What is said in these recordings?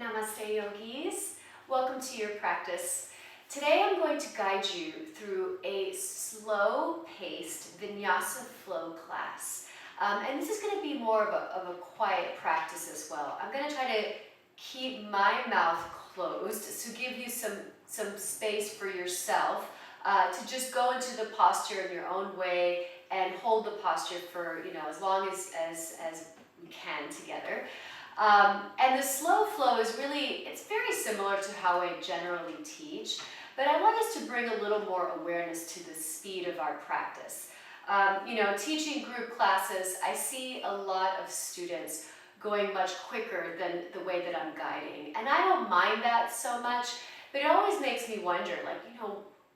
Namaste yogis, welcome to your practice. Today I'm going to guide you through a slow-paced vinyasa flow class. And this is going to be more of a quiet practice as well. I'm going to try to keep my mouth closed to give you some space for yourself to just go into the posture in your own way and hold the posture for as long as we can together. And the slow flow is really, it's very similar to how I generally teach, but I want us to bring a little more awareness to the speed of our practice. Teaching group classes, I see a lot of students going much quicker than the way that I'm guiding. And I don't mind that so much, but it always makes me wonder,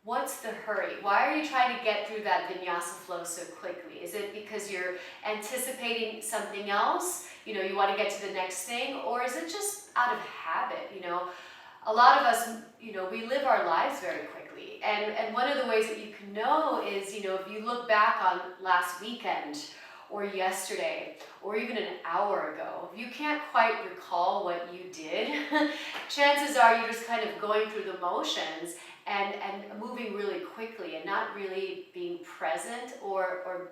what's the hurry? Why are you trying to get through that vinyasa flow so quickly? Is it because you're anticipating something else? You want to get to the next thing? Or is it just out of habit? A lot of us, we live our lives very quickly. And one of the ways that you can know is, if you look back on last weekend or yesterday or even an hour ago, if you can't quite recall what you did, chances are you're just kind of going through the motions and moving really quickly and not really being present or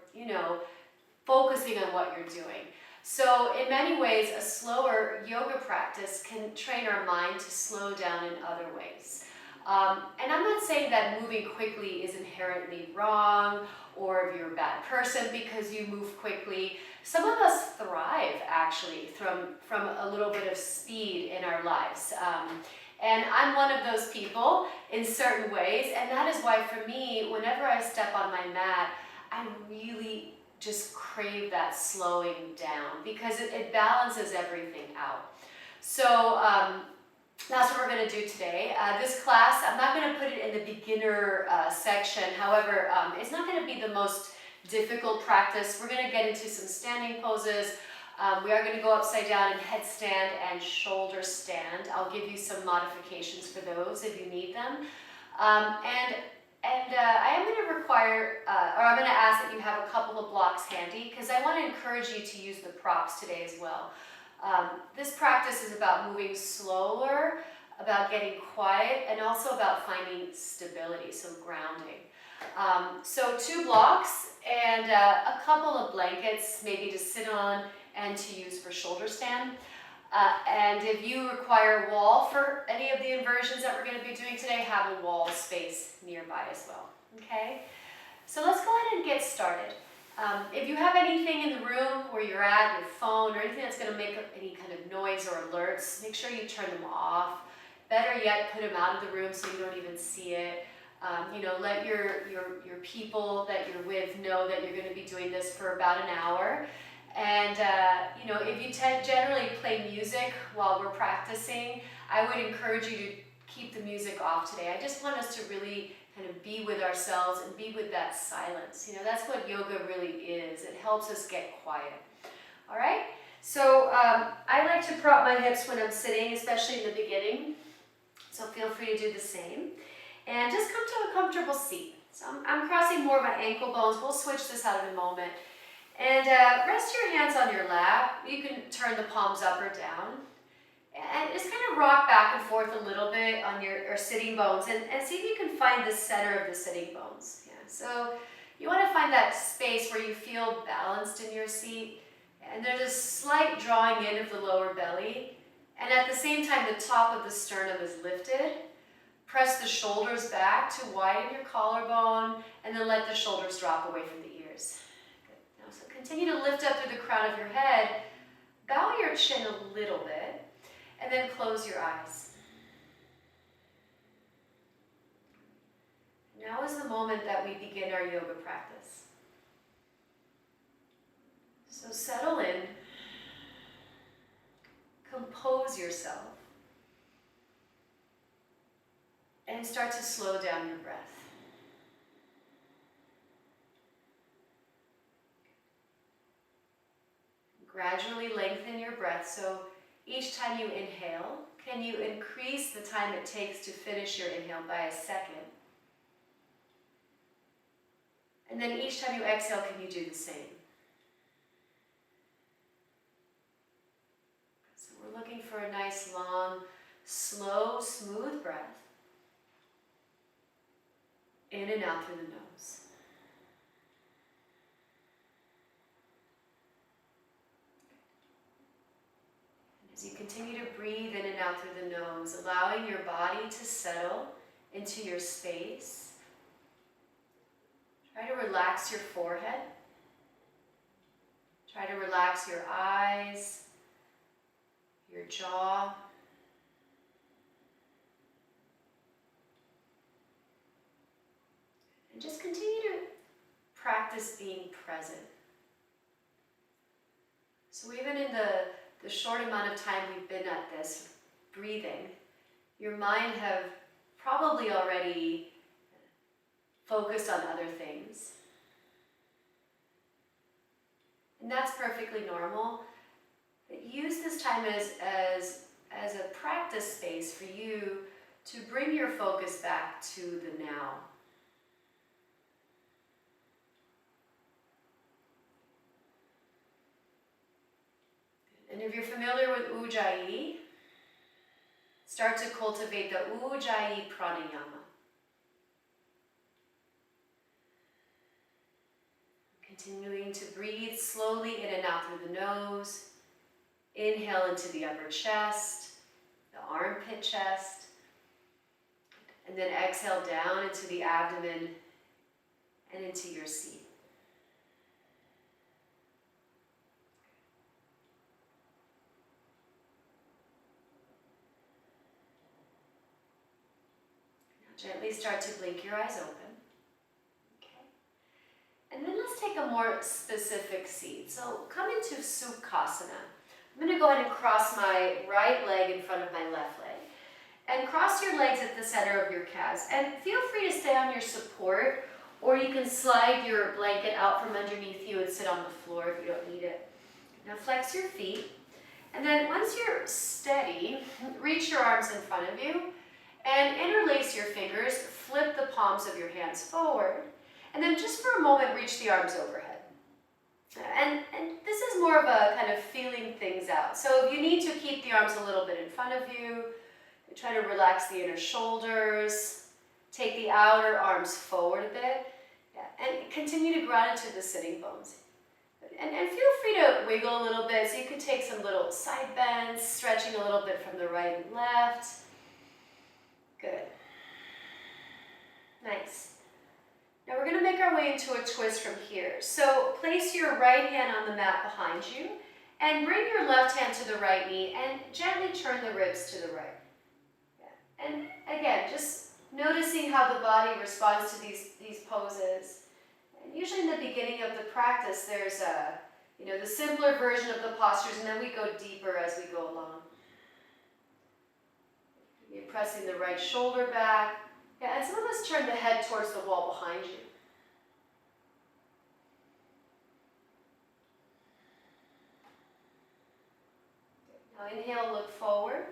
focusing on what you're doing. So in many ways, a slower yoga practice can train our mind to slow down in other ways. And I'm not saying that moving quickly is inherently wrong or if you're a bad person because you move quickly. Some of us thrive actually from a little bit of speed in our lives. And I'm one of those people in certain ways, and that is why for me, whenever I step on my mat, I really just crave that slowing down because it balances everything out. So that's what we're going to do today. This class, I'm not going to put it in the beginner section. However, it's not going to be the most difficult practice. We're going to get into some standing poses. We are going to go upside down in headstand and shoulder stand. I'll give you some modifications for those if you need them. I am going to require, or I'm going to ask that you have a couple of blocks handy because I want to encourage you to use the props today as well. This practice is about moving slower, about getting quiet, and also about finding stability, so grounding. So 2 blocks and a couple of blankets, maybe to sit on and to use for shoulder stand. And if you require a wall for any of the inversions that we're going to be doing today, have a wall space nearby as well. Okay? So let's go ahead and get started. If you have anything in the room where you're at, your phone, or anything that's going to make any kind of noise or alerts, make sure you turn them off. Better yet, put them out of the room so you don't even see it. Let your people that you're with know that you're going to be doing this for about an hour. And, if you generally play music while we're practicing, I would encourage you to keep the music off today. I just want us to really kind of be with ourselves and be with that silence. That's what yoga really is. It helps us get quiet. All right? So I like to prop my hips when I'm sitting, especially in the beginning. So feel free to do the same. And just come to a comfortable seat. So I'm crossing more of my ankle bones. We'll switch this out in a moment. And rest your hands on your lap. You can turn the palms up or down. And just kind of rock back and forth a little bit on your sitting bones and see if you can find the center of the sitting bones. Yeah. So you want to find that space where you feel balanced in your seat. And there's a slight drawing in of the lower belly. And at the same time, the top of the sternum is lifted. Press the shoulders back to widen your collarbone and then let the shoulders drop away from the ears. So continue to lift up through the crown of your head, bow your chin a little bit, and then close your eyes. Now is the moment that we begin our yoga practice. So settle in, compose yourself, and start to slow down your breath. Gradually lengthen your breath, so each time you inhale, can you increase the time it takes to finish your inhale by a second? And then each time you exhale, can you do the same? So we're looking for a nice long Slow, smooth breath. In and out through the nose. As you continue to breathe in and out through the nose, allowing your body to settle into your space. Try to relax your forehead. Try to relax your eyes, your jaw. And just continue to practice being present. So even in the short amount of time we've been at this, breathing, your mind have probably already focused on other things. And that's perfectly normal. But use this time as a practice space for you to bring your focus back to the now. And if you're familiar with Ujjayi, start to cultivate the Ujjayi pranayama. Continuing to breathe slowly in and out through the nose. Inhale into the upper chest, the armpit chest. And then exhale down into the abdomen and into your seat. Gently start to blink your eyes open. Okay. And then let's take a more specific seat. So come into Sukhasana. I'm going to go ahead and cross my right leg in front of my left leg. And cross your legs at the center of your calves. And feel free to stay on your support, or you can slide your blanket out from underneath you and sit on the floor if you don't need it. Now flex your feet. And then once you're steady, reach your arms in front of you. And interlace your fingers, flip the palms of your hands forward, and then just for a moment, reach the arms overhead. And this is more of a kind of feeling things out. So if you need to keep the arms a little bit in front of you, try to relax the inner shoulders, take the outer arms forward a bit, and continue to ground into the sitting bones. And feel free to wiggle a little bit, so you could take some little side bends, stretching a little bit from the right and left. Good. Nice. Now we're going to make our way into a twist from here. So place your right hand on the mat behind you and bring your left hand to the right knee and gently turn the ribs to the right. Yeah. And again, just noticing how the body responds to these poses. And usually in the beginning of the practice, there's the simpler version of the postures, and then we go deeper as we go along. You're pressing the right shoulder back. Yeah, and some of us turn the head towards the wall behind you. Now inhale, look forward.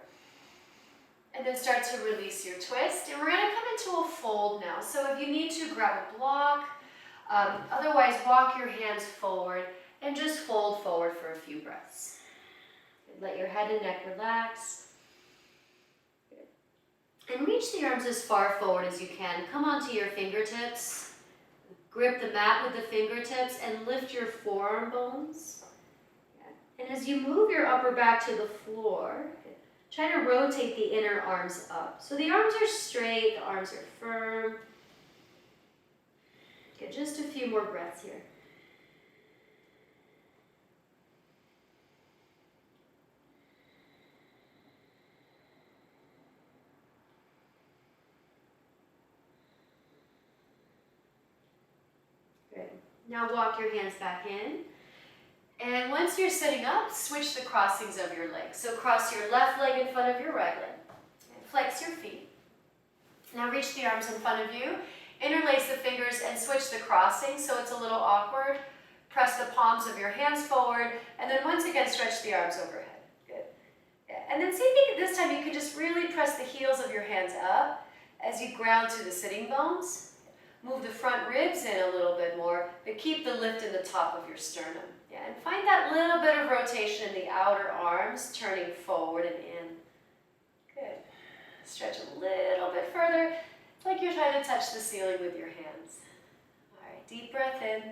And then start to release your twist. And we're going to come into a fold now. So if you need to, grab a block. Otherwise, walk your hands forward and just fold forward for a few breaths. And let your head and neck relax. And reach the arms as far forward as you can. Come onto your fingertips. Grip the mat with the fingertips and lift your forearm bones. And as you move your upper back to the floor, try to rotate the inner arms up. So the arms are straight, the arms are firm. Okay, just a few more breaths here. Good. Now walk your hands back in. And once you're sitting up, switch the crossings of your legs. So cross your left leg in front of your right leg. And flex your feet. Now reach the arms in front of you. Interlace the fingers and switch the crossing so it's a little awkward. Press the palms of your hands forward. And then once again, stretch the arms overhead. Good. And then same thing this time, you can just really press the heels of your hands up as you ground to the sitting bones. Move the front ribs in a little bit more, but keep the lift in the top of your sternum. Yeah, and find that little bit of rotation in the outer arms, turning forward and in. Good. Stretch a little bit further. It's like you're trying to touch the ceiling with your hands. All right, deep breath in.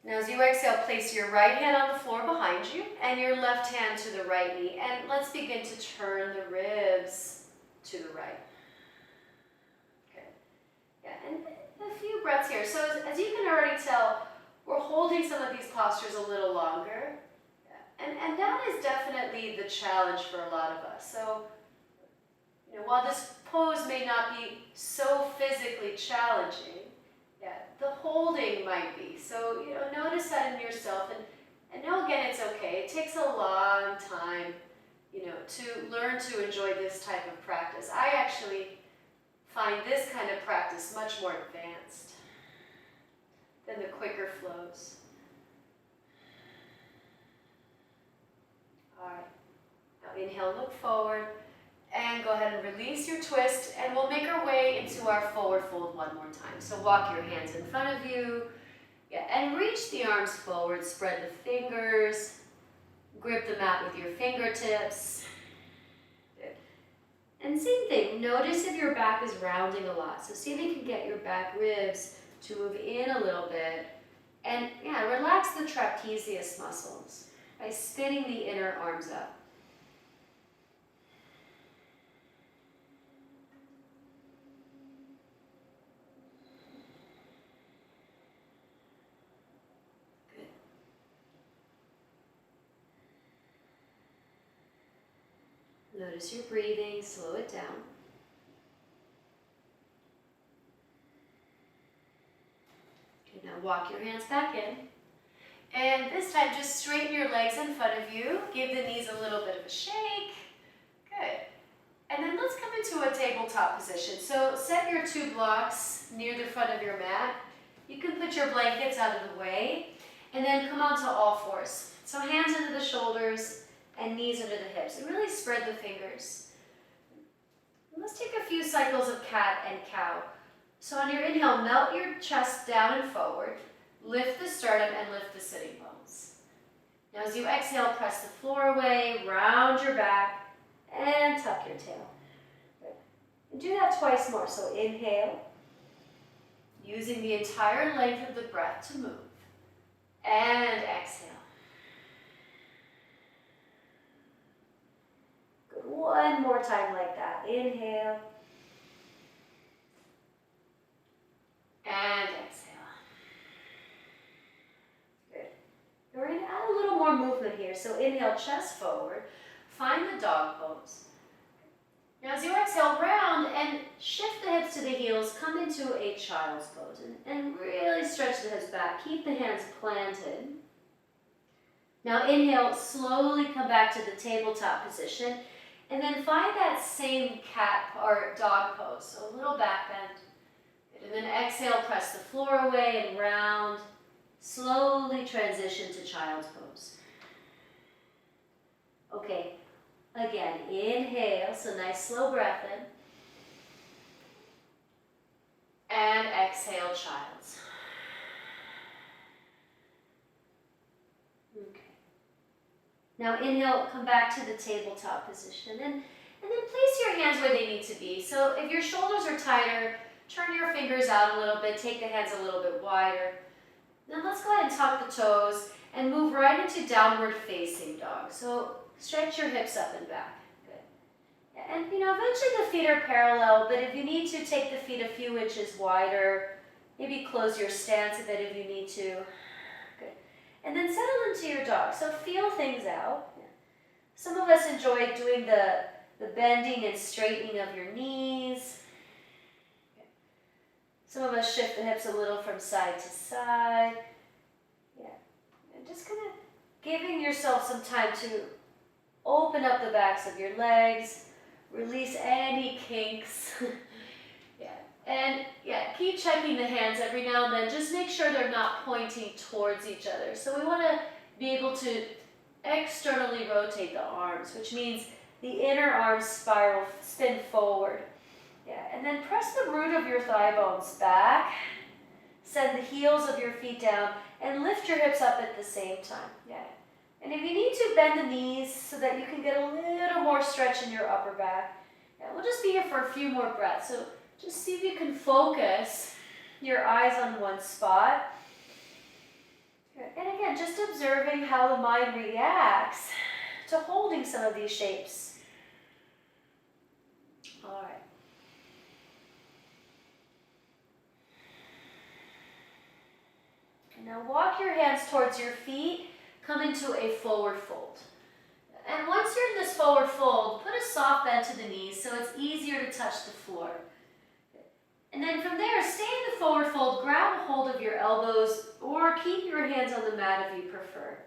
Now as you exhale, place your right hand on the floor behind you and your left hand to the right knee. And let's begin to turn the ribs to the right. Good. Yeah, and a few breaths here. So as you can already tell, we're holding some of these postures a little longer. Yeah. And that is definitely the challenge for a lot of us. So while this pose may not be so physically challenging, yeah, the holding might be. So, notice that in yourself and know again it's okay. It takes a long time, to learn to enjoy this type of practice. I actually find this kind of practice much more advanced than the quicker flows. All right. Now inhale, look forward. And go ahead and release your twist, and we'll make our way into our forward fold one more time. So walk your hands in front of you, yeah, and reach the arms forward, spread the fingers, grip the mat with your fingertips. Good. And same thing, notice if your back is rounding a lot. So see if you can get your back ribs to move in a little bit. And yeah, relax the trapezius muscles by spinning the inner arms up. Notice your breathing, slow it down. Okay, now walk your hands back in. And this time just straighten your legs in front of you. Give the knees a little bit of a shake. Good. And then let's come into a tabletop position. So set your 2 blocks near the front of your mat. You can put your blankets out of the way. And then come onto all fours. So hands under the shoulders and knees under the hips, and really spread the fingers. And let's take a few cycles of cat and cow. So on your inhale, melt your chest down and forward, lift the sternum and lift the sitting bones. Now as you exhale, press the floor away, round your back, and tuck your tail. Good. And do that twice more. So inhale, using the entire length of the breath to move, and exhale. One more time like that. Inhale. And exhale. Good. We're going to add a little more movement here. So inhale, chest forward. Find the dog pose. Now as you exhale, round and shift the hips to the heels. Come into a child's pose. And really stretch the hips back. Keep the hands planted. Now inhale, slowly come back to the tabletop position. And then find that same cat or dog pose, so a little back bend. And then exhale, press the floor away and round. Slowly transition to child's pose. Okay, again, inhale, so nice slow breath in. And exhale, child's. Okay. Now inhale, come back to the tabletop position, and then place your hands where they need to be. So if your shoulders are tighter, turn your fingers out a little bit, take the hands a little bit wider. Then let's go ahead and tuck the toes and move right into downward facing dog. So stretch your hips up and back. Good. And eventually the feet are parallel, but if you need to, take the feet a few inches wider. Maybe close your stance a bit if you need to. And then settle into your dog. So feel things out. Some of us enjoy doing the bending and straightening of your knees. Some of us shift the hips a little from side to side. Yeah. And just kind of giving yourself some time to open up the backs of your legs, release any kinks. And keep checking the hands every now and then. Just make sure they're not pointing towards each other. So we want to be able to externally rotate the arms, which means the inner arms spin forward. And then press the root of your thigh bones back. Send the heels of your feet down and lift your hips up at the same time. And if you need to, bend the knees so that you can get a little more stretch in your upper back. Yeah, we'll just be here for a few more breaths. So just see if you can focus your eyes on one spot. And again, just observing how the mind reacts to holding some of these shapes. All right. And now walk your hands towards your feet. Come into a forward fold. And once you're in this forward fold, put a soft bend to the knees so it's easier to touch the floor. And then from there, stay in the forward fold, grab a hold of your elbows, or keep your hands on the mat if you prefer.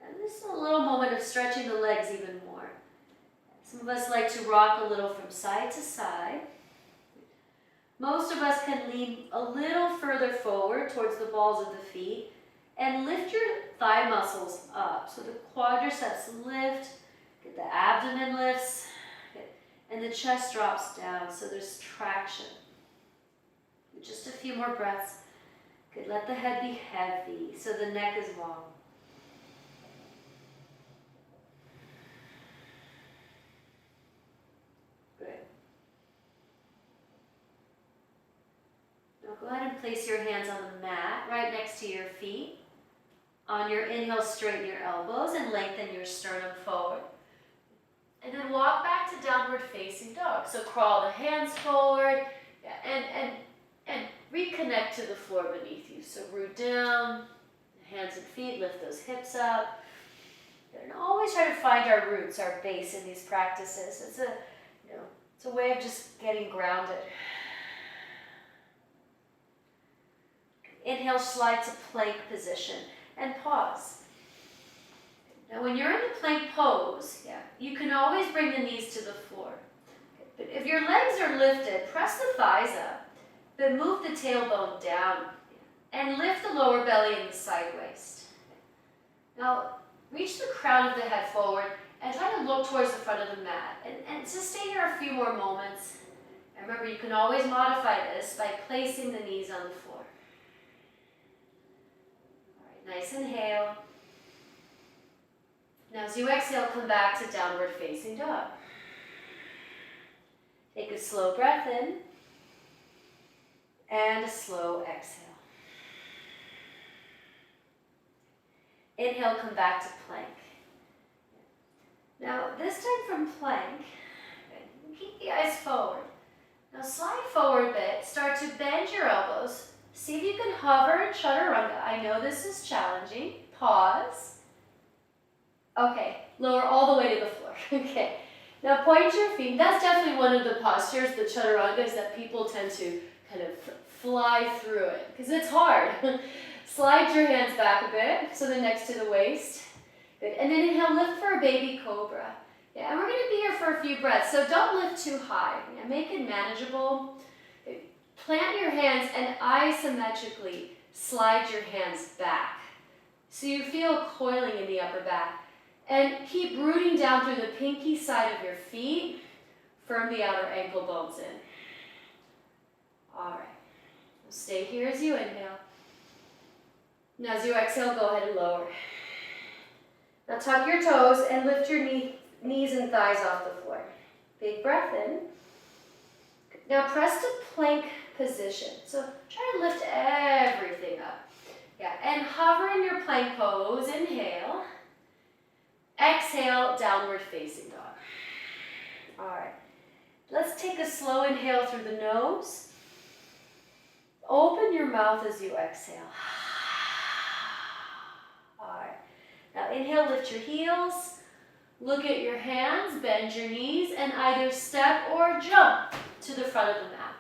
And this is a little moment of stretching the legs even more. Some of us like to rock a little from side to side. Most of us can lean a little further forward towards the balls of the feet and lift your thigh muscles up. So the quadriceps lift, get the abdomen lifts, and the chest drops down, so there's traction. Just a few more breaths. Good, let the head be heavy, so the neck is long. Good. Now go ahead and place your hands on the mat, right next to your feet. On your inhale, straighten your elbows and lengthen your sternum forward. And then walk back to downward facing dog. So crawl the hands forward, and reconnect to the floor beneath you. So root down, hands and feet, lift those hips up. And always try to find our roots, our base in these practices. It's a way of just getting grounded. Inhale, slide to plank position and pause. Now when you're in the plank pose, you can always bring the knees to the floor. But if your legs are lifted, press the thighs up, then move the tailbone down and lift the lower belly and the side waist. Now reach the crown of the head forward and try to look towards the front of the mat. And just stay here a few more moments. And remember, you can always modify this by placing the knees on the floor. Nice inhale. Now as you exhale, come back to downward facing dog. Take a slow breath in and a slow exhale. Inhale, come back to plank. Now this time from plank, keep the eyes forward. Now slide forward a bit, start to bend your elbows. See if you can hover in chaturanga. I know this is challenging. Pause. Okay, lower all the way to the floor. Okay, now point your feet. That's definitely one of the postures, the chaturangas, that people tend to kind of fly through it, because it's hard. Slide your hands back a bit, so they're next to the waist. Good, and then inhale, lift for a baby cobra. Yeah, and we're gonna be here for a few breaths, so don't lift too high. Make it manageable. Plant your hands and isometrically slide your hands back. So you feel coiling in the upper back. And keep rooting down through the pinky side of your feet. Firm the outer ankle bones in. All right. Stay here as you inhale. Now as you exhale, go ahead and lower. Now tuck your toes and lift your knees and thighs off the floor. Big breath in. Now press to plank position. So try to lift everything up. Yeah, and hover in your plank pose. Inhale. Exhale, downward facing dog. All right. Let's take a slow inhale through the nose. Open your mouth as you exhale. All right. Now inhale, lift your heels. Look at your hands, bend your knees, and either step or jump to the front of the mat.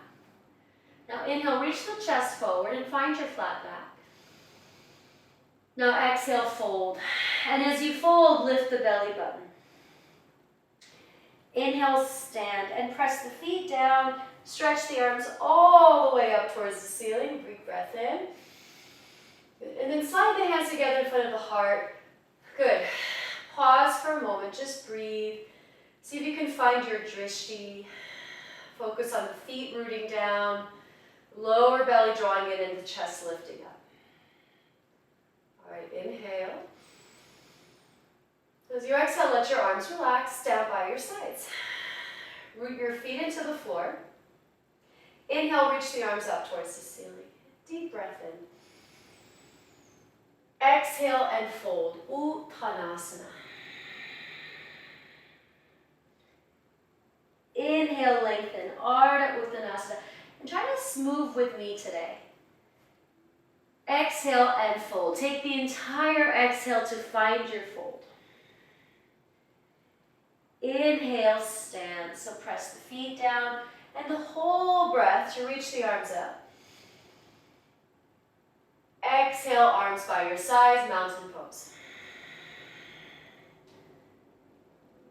Now inhale, reach the chest forward and find your flat back. Now exhale, fold. And as you fold, lift the belly button. Inhale, stand and press the feet down. Stretch the arms all the way up towards the ceiling. Big breath in. Good. And then slide the hands together in front of the heart. Good. Pause for a moment, just breathe. See if you can find your drishti. Focus on the feet rooting down, lower belly drawing in and the chest lifting up. All right, inhale. As you exhale, let your arms relax down by your sides. Root your feet into the floor. Inhale, reach the arms up towards the ceiling. Deep breath in. Exhale and fold. Uttanasana. Inhale, lengthen. Ardha Uttanasana. And try to move with me today. Exhale and fold. Take the entire exhale to find your fold. Inhale, stand. So press the feet down and the whole breath to reach the arms up. Exhale, arms by your sides, mountain pose.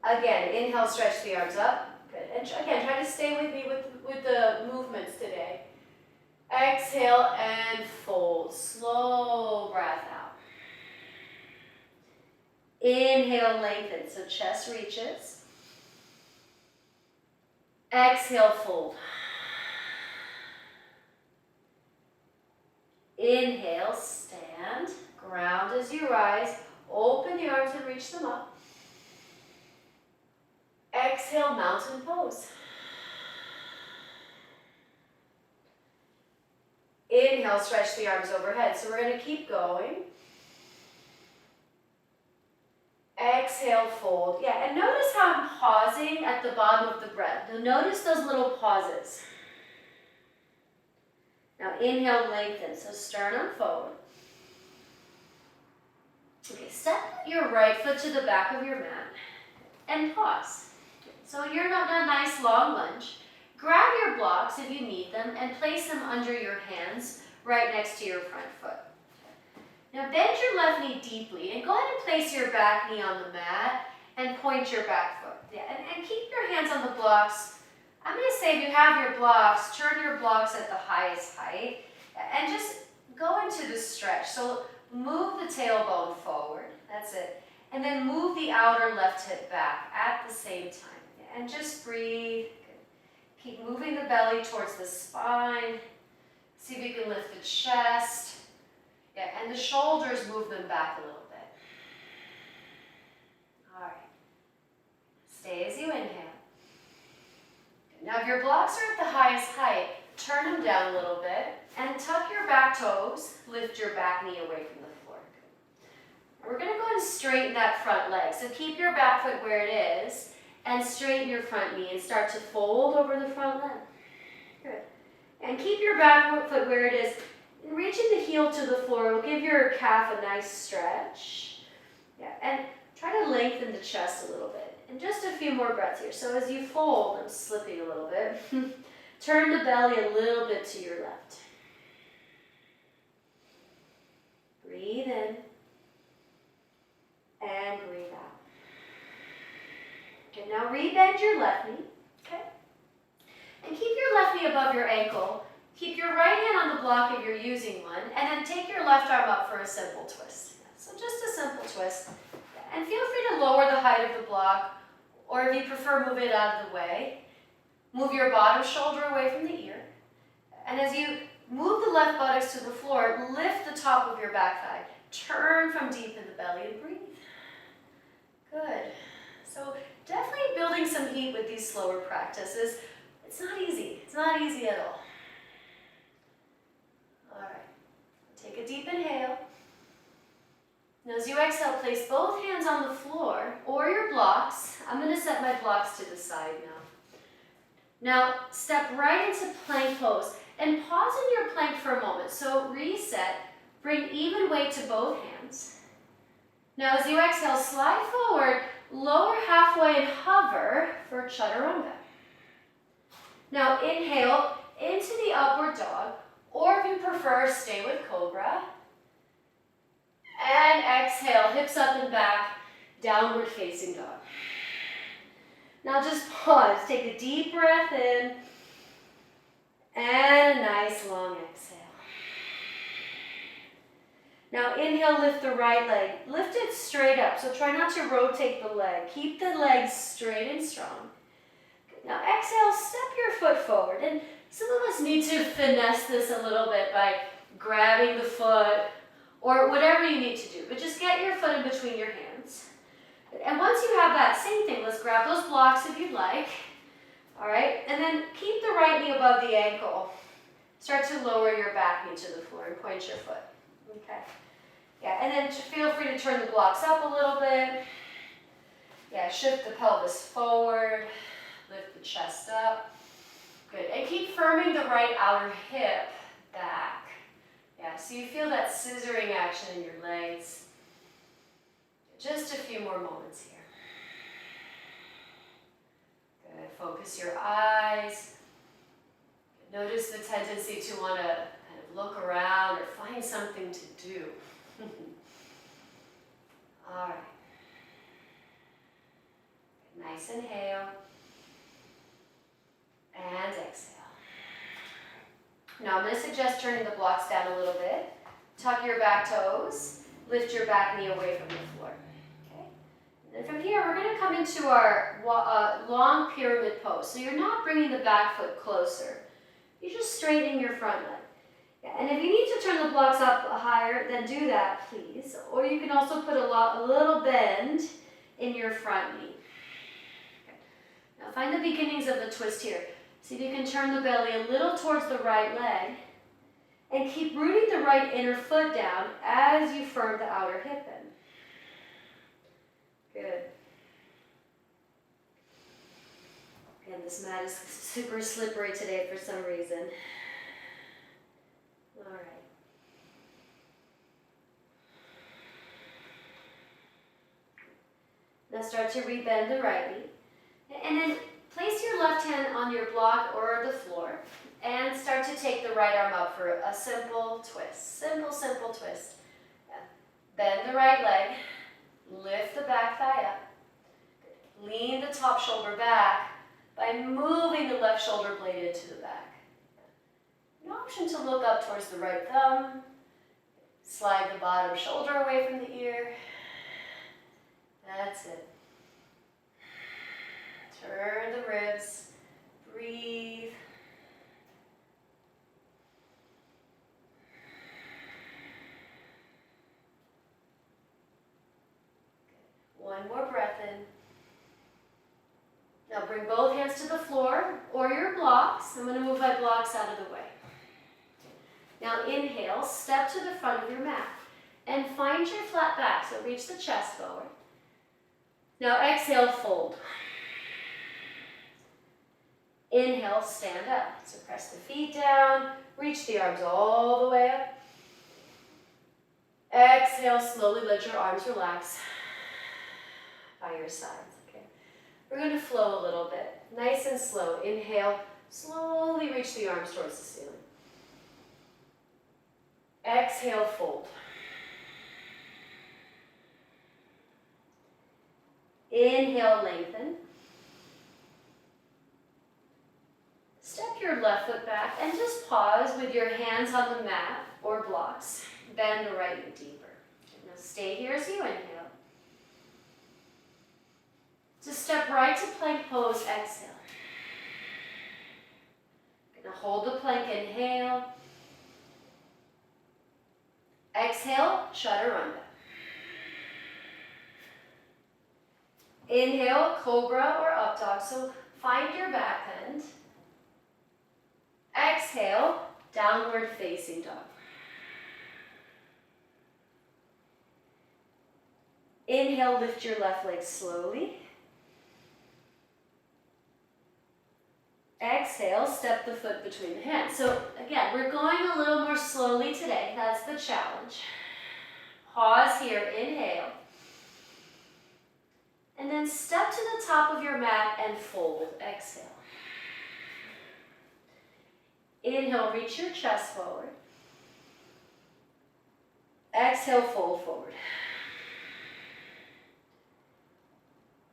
Again, inhale, stretch the arms up. Good. And again, try to stay with me with the movements today. Exhale and fold. Slow breath out. Inhale, lengthen. So chest reaches. Exhale, fold. Inhale, stand. Ground as you rise. Open the arms and reach them up. Exhale, mountain pose. Inhale, stretch the arms overhead. So we're going to keep going. Exhale, fold. Yeah, and notice how I'm pausing at the bottom of the breath. Now notice those little pauses. Now inhale, lengthen. So sternum forward. Okay, step your right foot to the back of your mat and pause. So you're not in a nice long lunge. Grab your blocks if you need them and place them under your hands right next to your front foot. Now bend your left knee deeply and go ahead and place your back knee on the mat and point your back foot. Yeah, and keep your hands on the blocks. I'm going to say if you have your blocks, turn your blocks at the highest height and just go into the stretch. So move the tailbone forward. That's it. And then move the outer left hip back at the same time. And just breathe. Keep moving the belly towards the spine. See if you can lift the chest. Yeah, and the shoulders, move them back a little bit. All right. Stay as you inhale. Now if your blocks are at the highest height, turn them down a little bit and tuck your back toes. Lift your back knee away from the floor. We're going to go ahead and straighten that front leg. So keep your back foot where it is. And straighten your front knee and start to fold over the front leg. Good. And keep your back foot where it is. And reaching the heel to the floor will give your calf a nice stretch. Yeah, and try to lengthen the chest a little bit. And just a few more breaths here. So as you fold, I'm slipping a little bit. Turn the belly a little bit to your left. Breathe in. And breathe out. Okay, now rebend your left knee, okay? And keep your left knee above your ankle. Keep your right hand on the block if you're using one, and then take your left arm up for a simple twist. So just a simple twist. And feel free to lower the height of the block, or if you prefer, move it out of the way. Move your bottom shoulder away from the ear. And as you move the left buttocks to the floor, lift the top of your back thigh. Turn from deep in the belly and breathe. Good. So definitely building some heat with these slower practices. It's not easy. It's not easy at all. All right. Take a deep inhale. Now as you exhale, place both hands on the floor or your blocks. I'm going to set my blocks to the side now. Now step right into plank pose and pause in your plank for a moment. So reset. Bring even weight to both hands. Now as you exhale, slide forward. Lower halfway and hover for chaturanga. Now inhale into the upward dog, or if you prefer, stay with cobra. And exhale, hips up and back, downward facing dog. Now just pause, take a deep breath in, and a nice long exhale. Now inhale, lift the right leg. Lift it straight up, so try not to rotate the leg. Keep the legs straight and strong. Now exhale, step your foot forward. And some of us need to finesse this a little bit by grabbing the foot or whatever you need to do. But just get your foot in between your hands. And once you have that, same thing. Let's grab those blocks if you'd like. All right, and then keep the right knee above the ankle. Start to lower your back knee to the floor and point your foot. Okay. Yeah, and then feel free to turn the blocks up a little bit. Yeah, shift the pelvis forward, lift the chest up. Good, and keep firming the right outer hip back. Yeah, so you feel that scissoring action in your legs. Just a few more moments here. Good, focus your eyes. Notice the tendency to want to kind of look around or find something to do. All right. Nice inhale. And exhale. Now I'm going to suggest turning the blocks down a little bit. Tuck your back toes. Lift your back knee away from the floor. Okay. And from here, we're going to come into our long pyramid pose. So you're not bringing the back foot closer. You're just straightening your front leg. Yeah, and if you need to turn the blocks up higher, then do that, please. Or you can also put a little bend in your front knee. Okay. Now find the beginnings of the twist here. See if you can turn the belly a little towards the right leg and keep rooting the right inner foot down as you firm the outer hip in. Good. Again, this mat is super slippery today for some reason. All right. Now start to rebend the right knee. And then place your left hand on your block or the floor and start to take the right arm up for a simple twist. Simple twist. Yeah. Bend the right leg. Lift the back thigh up. Lean the top shoulder back by moving the left shoulder blade into the back. An option to look up towards the right thumb. Slide the bottom shoulder away from the ear. That's it. Turn the ribs. Breathe. One more breath in. Now bring both hands to the floor or your blocks. I'm going to move my blocks out of the way. Now inhale, step to the front of your mat and find your flat back. So reach the chest forward. Now exhale, fold. Inhale, stand up. So press the feet down, reach the arms all the way up. Exhale, slowly let your arms relax by your sides. Okay. We're going to flow a little bit, nice and slow. Inhale, slowly reach the arms towards the ceiling. Exhale, fold. Inhale, lengthen. Step your left foot back and just pause with your hands on the mat or blocks. Bend the right knee deeper. Now stay here as you inhale. Just step right to plank pose, exhale. Gonna hold the plank, inhale. Exhale, chaturanga. Inhale, cobra or up dog. So find your back bend. Exhale, downward facing dog. Inhale, lift your left leg slowly. Exhale, step the foot between the hands. So again, we're going a little more slowly today. That's the challenge. Pause here, inhale. And then step to the top of your mat and fold, exhale. Inhale, reach your chest forward. Exhale, fold forward.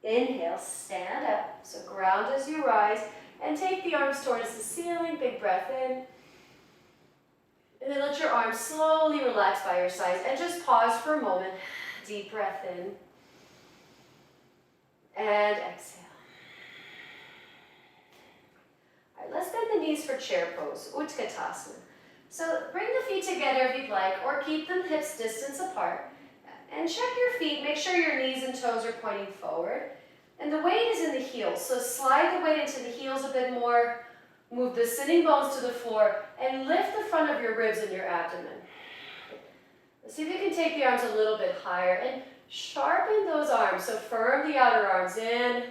Inhale, stand up. So ground as you rise. And take the arms towards the ceiling, big breath in. And then let your arms slowly relax by your sides. And just pause for a moment. Deep breath in. And exhale. All right, let's bend the knees for chair pose, Utkatasana. So bring the feet together if you'd like, or keep them hips distance apart. And check your feet. Make sure your knees and toes are pointing forward. And the weight is in the heels, so slide the weight into the heels a bit more, move the sitting bones to the floor, and lift the front of your ribs and your abdomen. Let's see if you can take the arms a little bit higher and sharpen those arms. So firm the outer arms in,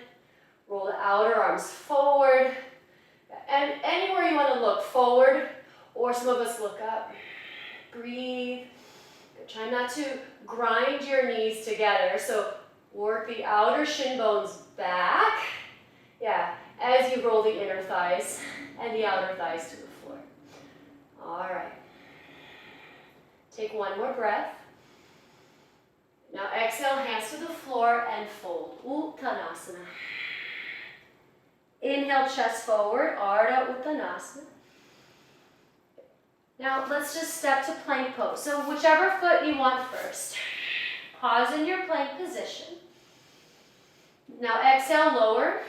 roll the outer arms forward, and anywhere you want to look, forward, or some of us look up. Breathe. Try not to grind your knees together, so work the outer shin bones back. Yeah, as you roll the inner thighs and the outer thighs to the floor. All right. Take one more breath. Now exhale, hands to the floor and fold. Uttanasana. Inhale, chest forward, Ardha Uttanasana. Now let's just step to plank pose. So whichever foot you want first. Pause in your plank position. Now exhale, lower,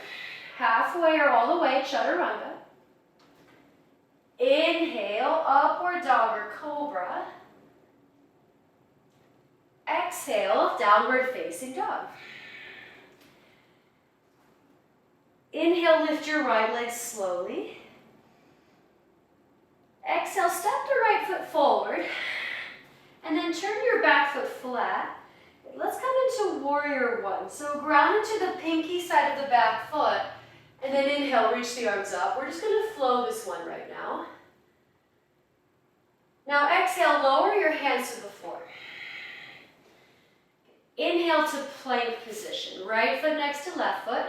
halfway or all the way, chaturanga. Inhale, upward dog or cobra. Exhale, downward facing dog. Inhale, lift your right leg slowly. Exhale, step the right foot forward, and then turn your back foot flat. Let's come into warrior one. So ground into the pinky side of the back foot, and then inhale, reach the arms up. We're just going to flow this one right now. Now exhale, lower your hands to the floor. Inhale to plank position. Right foot next to left foot.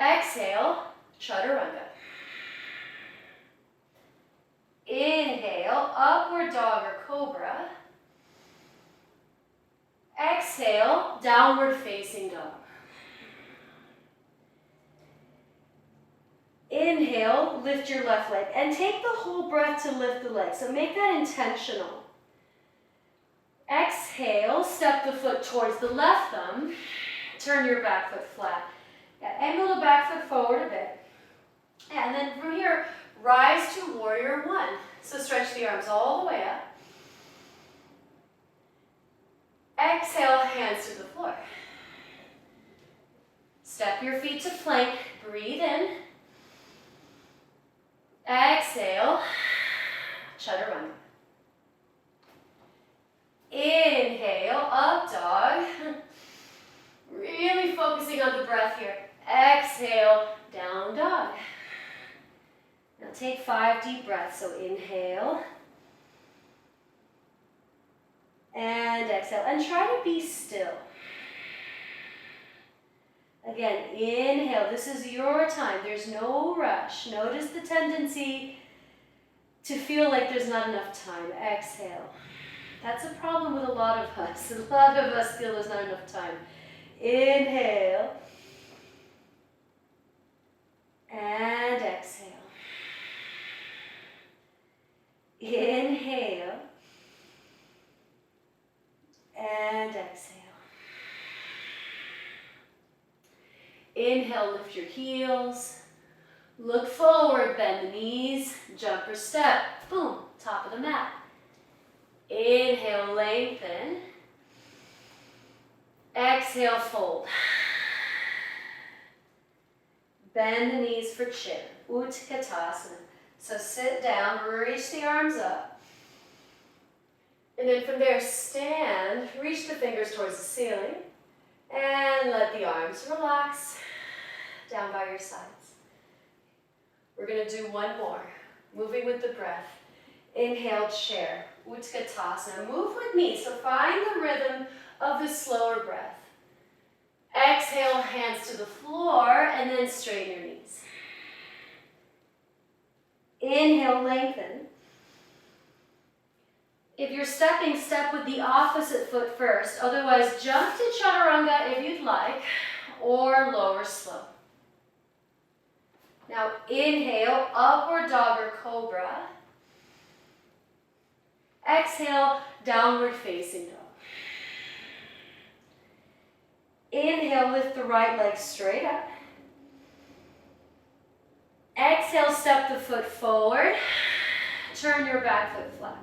Exhale, chaturanga. Inhale, upward dog or cobra. Exhale, downward facing dog. Inhale, lift your left leg and take the whole breath to lift the leg. So make that intentional. Exhale, step the foot towards the left thumb. Turn your back foot flat. Angle the back foot forward a bit. And then from here, rise to warrior one. So stretch the arms all the way up. Exhale, hands to the floor. Step your feet to plank. Breathe in. Exhale, chaturanga. Inhale, up dog. Really focusing on the breath here. Exhale, down dog. Now take 5 deep breaths. So inhale. And exhale. And try to be still. Again, inhale. This is your time. There's no rush. Notice the tendency to feel like there's not enough time. Exhale. That's a problem with a lot of us. A lot of us feel there's not enough time. Inhale. And exhale. Inhale. And exhale. Inhale, lift your heels. Look forward, bend the knees. Jump or step. Boom, top of the mat. Inhale, lengthen. Exhale, fold. Bend the knees for chin. Utkatasana. So sit down, reach the arms up. And then from there, stand, reach the fingers towards the ceiling. And let the arms relax down by your sides. We're going to do one more. Moving with the breath. Inhale, chair. Utkatasana. Move with me. So find the rhythm of the slower breath. Exhale, hands to the floor, and then straighten your knees. Inhale, lengthen. If you're stepping, step with the opposite foot first. Otherwise, jump to chaturanga if you'd like, or lower slow. Now, inhale, upward dog or cobra. Exhale, downward facing dog. Inhale, lift the right leg straight up. Exhale, step the foot forward. Turn your back foot flat.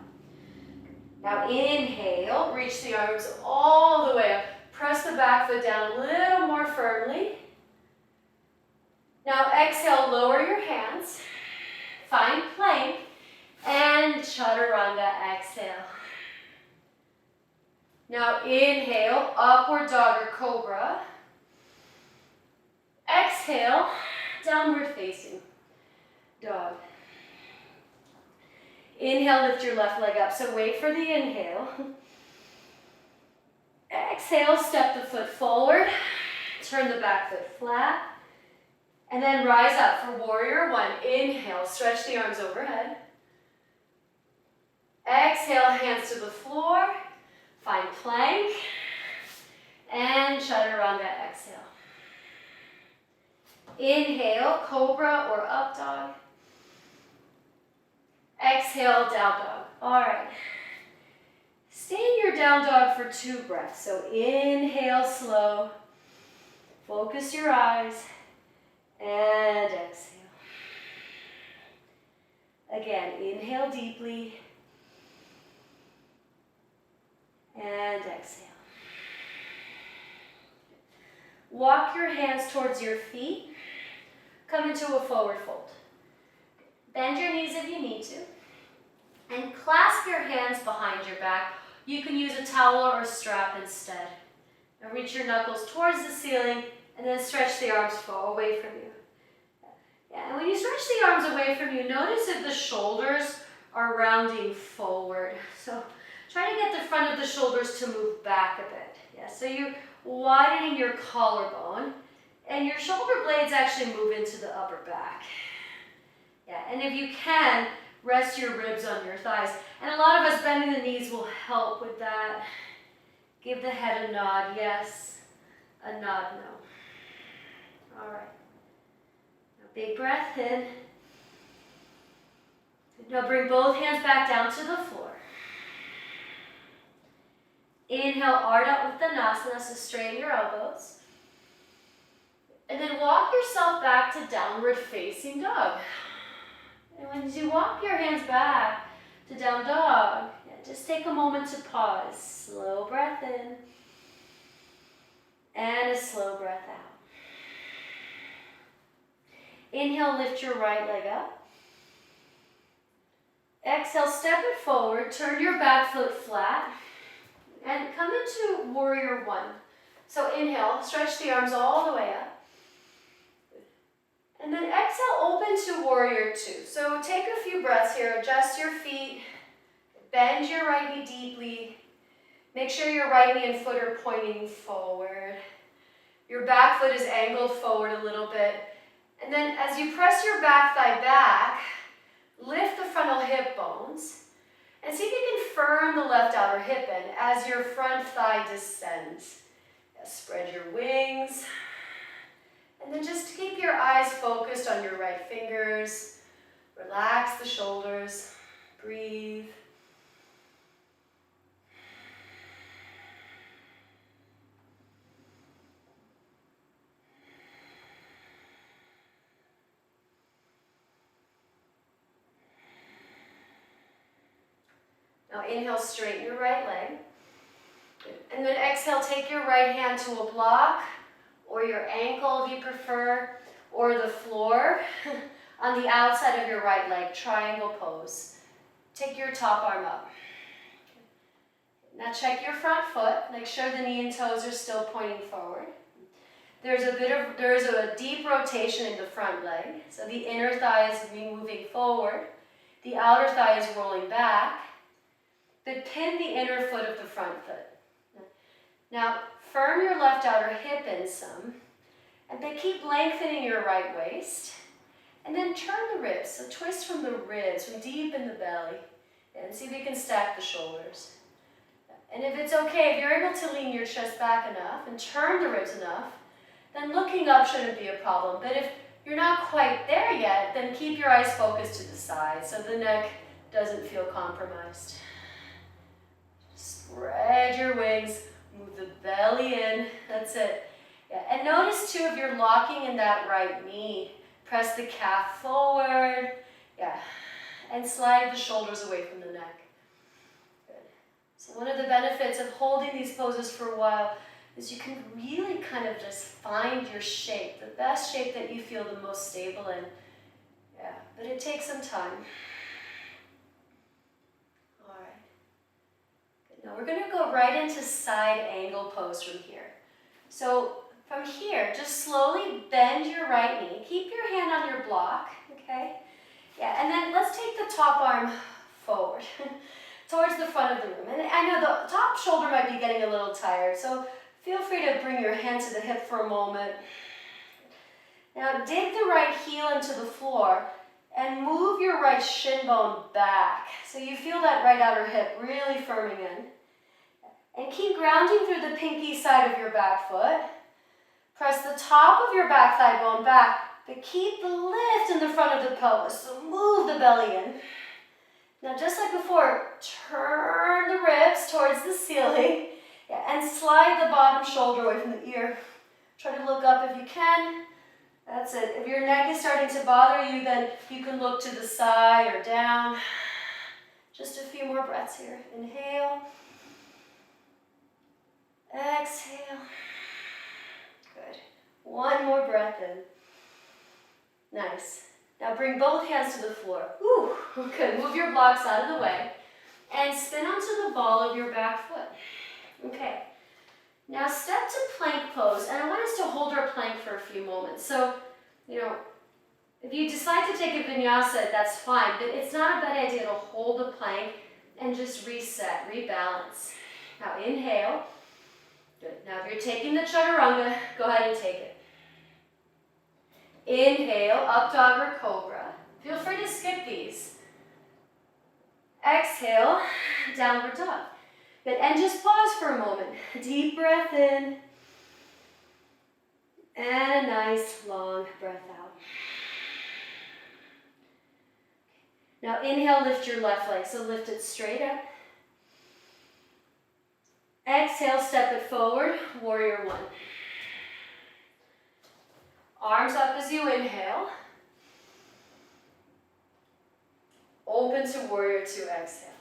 Now inhale, reach the arms all the way up. press the back foot down a little more firmly. Now exhale, lower your hands. Find plank and chaturanga, exhale. Now inhale, upward dog or cobra. Exhale, downward facing dog. Inhale, lift your left leg up. So wait for the inhale. Exhale, step the foot forward. Turn the back foot flat. And then rise up for warrior one. Inhale, stretch the arms overhead. Exhale, hands to the floor. Find plank. And chaturanga, exhale. Inhale, cobra or up dog. Exhale, down dog. All right. Stay in your down dog for 2 breaths. So inhale slow. Focus your eyes. And exhale. Again, inhale deeply. And exhale. Walk your hands towards your feet. Come into a forward fold. Bend your knees if you need to. And clasp your hands behind your back. You can use a towel or a strap instead. Now reach your knuckles towards the ceiling and then stretch the arms away from you. Yeah, and when you stretch the arms away from you, notice if the shoulders are rounding forward. So try to get the front of the shoulders to move back a bit. Yeah, so you're widening your collarbone and your shoulder blades actually move into the upper back. Yeah, and if you can, rest your ribs on your thighs. And a lot of us bending the knees will help with that. Give the head a nod, yes. A nod, no. All right. Now big breath in. Now bring both hands back down to the floor. Inhale, Ardha Uttanasana, so straighten your elbows. And then walk yourself back to downward facing dog. And when you walk your hands back to down dog, just take a moment to pause. Slow breath in. And a slow breath out. Inhale, lift your right leg up. Exhale, step it forward. Turn your back foot flat. And come into warrior one. So inhale, stretch the arms all the way up. And then exhale, open to warrior two. So take a few breaths here, adjust your feet, bend your right knee deeply. Make sure your right knee and foot are pointing forward. Your back foot is angled forward a little bit. And then as you press your back thigh back, lift the frontal hip bones. And see if you can firm the left outer hip in as your front thigh descends. Spread your wings. And then just keep your eyes focused on your right fingers. Relax the shoulders. Breathe. Now inhale, straighten your right leg. And then exhale, take your right hand to a block or your ankle if you prefer, or the floor on the outside of your right leg, triangle pose. Take your top arm up. Now check your front foot, make sure the knee and toes are still pointing forward. There's a deep rotation in the front leg, so the inner thigh is moving forward, the outer thigh is rolling back, but pin the inner foot of the front foot. Now, firm your left outer hip in some, and then keep lengthening your right waist. And then turn the ribs, so twist from the ribs, from deep in the belly, and see if you can stack the shoulders. And if it's okay, if you're able to lean your chest back enough and turn the ribs enough, then looking up shouldn't be a problem. But if you're not quite there yet, then keep your eyes focused to the side so the neck doesn't feel compromised. Spread your wings. Move the belly in, that's it. Yeah. And notice too if you're locking in that right knee, press the calf forward, yeah, and slide the shoulders away from the neck. Good. So one of the benefits of holding these poses for a while, is you can really kind of just find your shape, the best shape that you feel the most stable in. Yeah, but it takes some time. All right. Good. Now we're going to go right into side angle pose from here. So from here, just slowly bend your right knee. Keep your hand on your block, okay? Yeah, and then let's take the top arm forward towards the front of the room. And I know the top shoulder might be getting a little tired, so feel free to bring your hand to the hip for a moment. Now dig the right heel into the floor and move your right shin bone back. So you feel that right outer hip really firming in. And keep grounding through the pinky side of your back foot. Press the top of your back thigh bone back, but keep the lift in the front of the pelvis. So move the belly in. Now just like before, turn the ribs towards the ceiling, and slide the bottom shoulder away from the ear. Try to look up if you can. That's it. If your neck is starting to bother you, then you can look to the side or down. Just a few more breaths here. Inhale. Exhale. Good. One more breath in. Nice. Now bring both hands to the floor. Whew. Good. Move your blocks out of the way and spin onto the ball of your back foot. Okay. Now step to plank pose, and I want us to hold our plank for a few moments. So, if you decide to take a vinyasa, that's fine, but it's not a bad idea to hold the plank and just reset, rebalance. Now inhale. Good. Now if you're taking the chaturanga, go ahead and take it. Inhale, up dog or cobra. Feel free to skip these. Exhale, downward dog. Good. And just pause for a moment. Deep breath in. And a nice long breath out. Now inhale, lift your left leg. So lift it straight up. Exhale, step it forward, warrior one. Arms up as you inhale. Open to warrior two, exhale.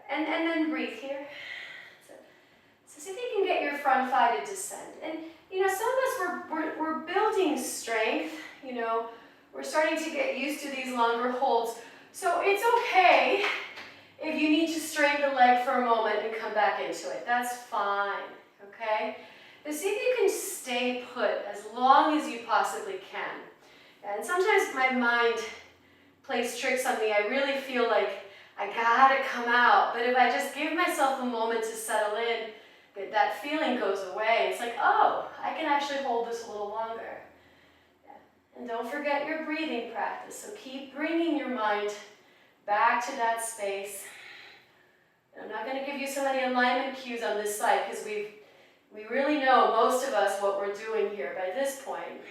And then breathe here. So see if you can get your front thigh to descend. And some of us, we're building strength, we're starting to get used to these longer holds. So it's okay if you need to strain the leg for a moment and come back into it. That's fine, okay? But see if you can stay put as long as you possibly can. And sometimes my mind plays tricks on me. I really feel like I gotta come out. But if I just give myself a moment to settle in, that feeling goes away. It's like, oh, I can actually hold this a little longer. Yeah. And don't forget your breathing practice. So keep bringing your mind back to that space. I'm not going to give you so many alignment cues on this side because we really know, most of us, what we're doing here by this point.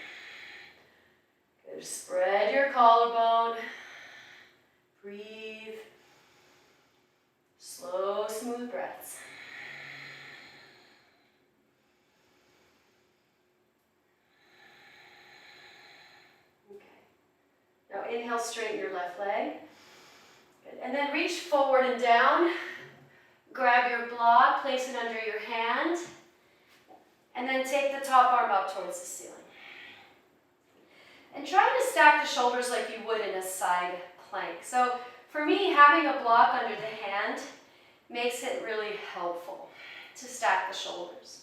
Good. Spread your collarbone. Breathe. Slow, smooth breaths. Okay. Now inhale, straighten your left leg. Good. And then reach forward and down. Grab your block, place it under your hand, and then take the top arm up towards the ceiling. And try to stack the shoulders like you would in a side plank. So for me, having a block under the hand makes it really helpful to stack the shoulders.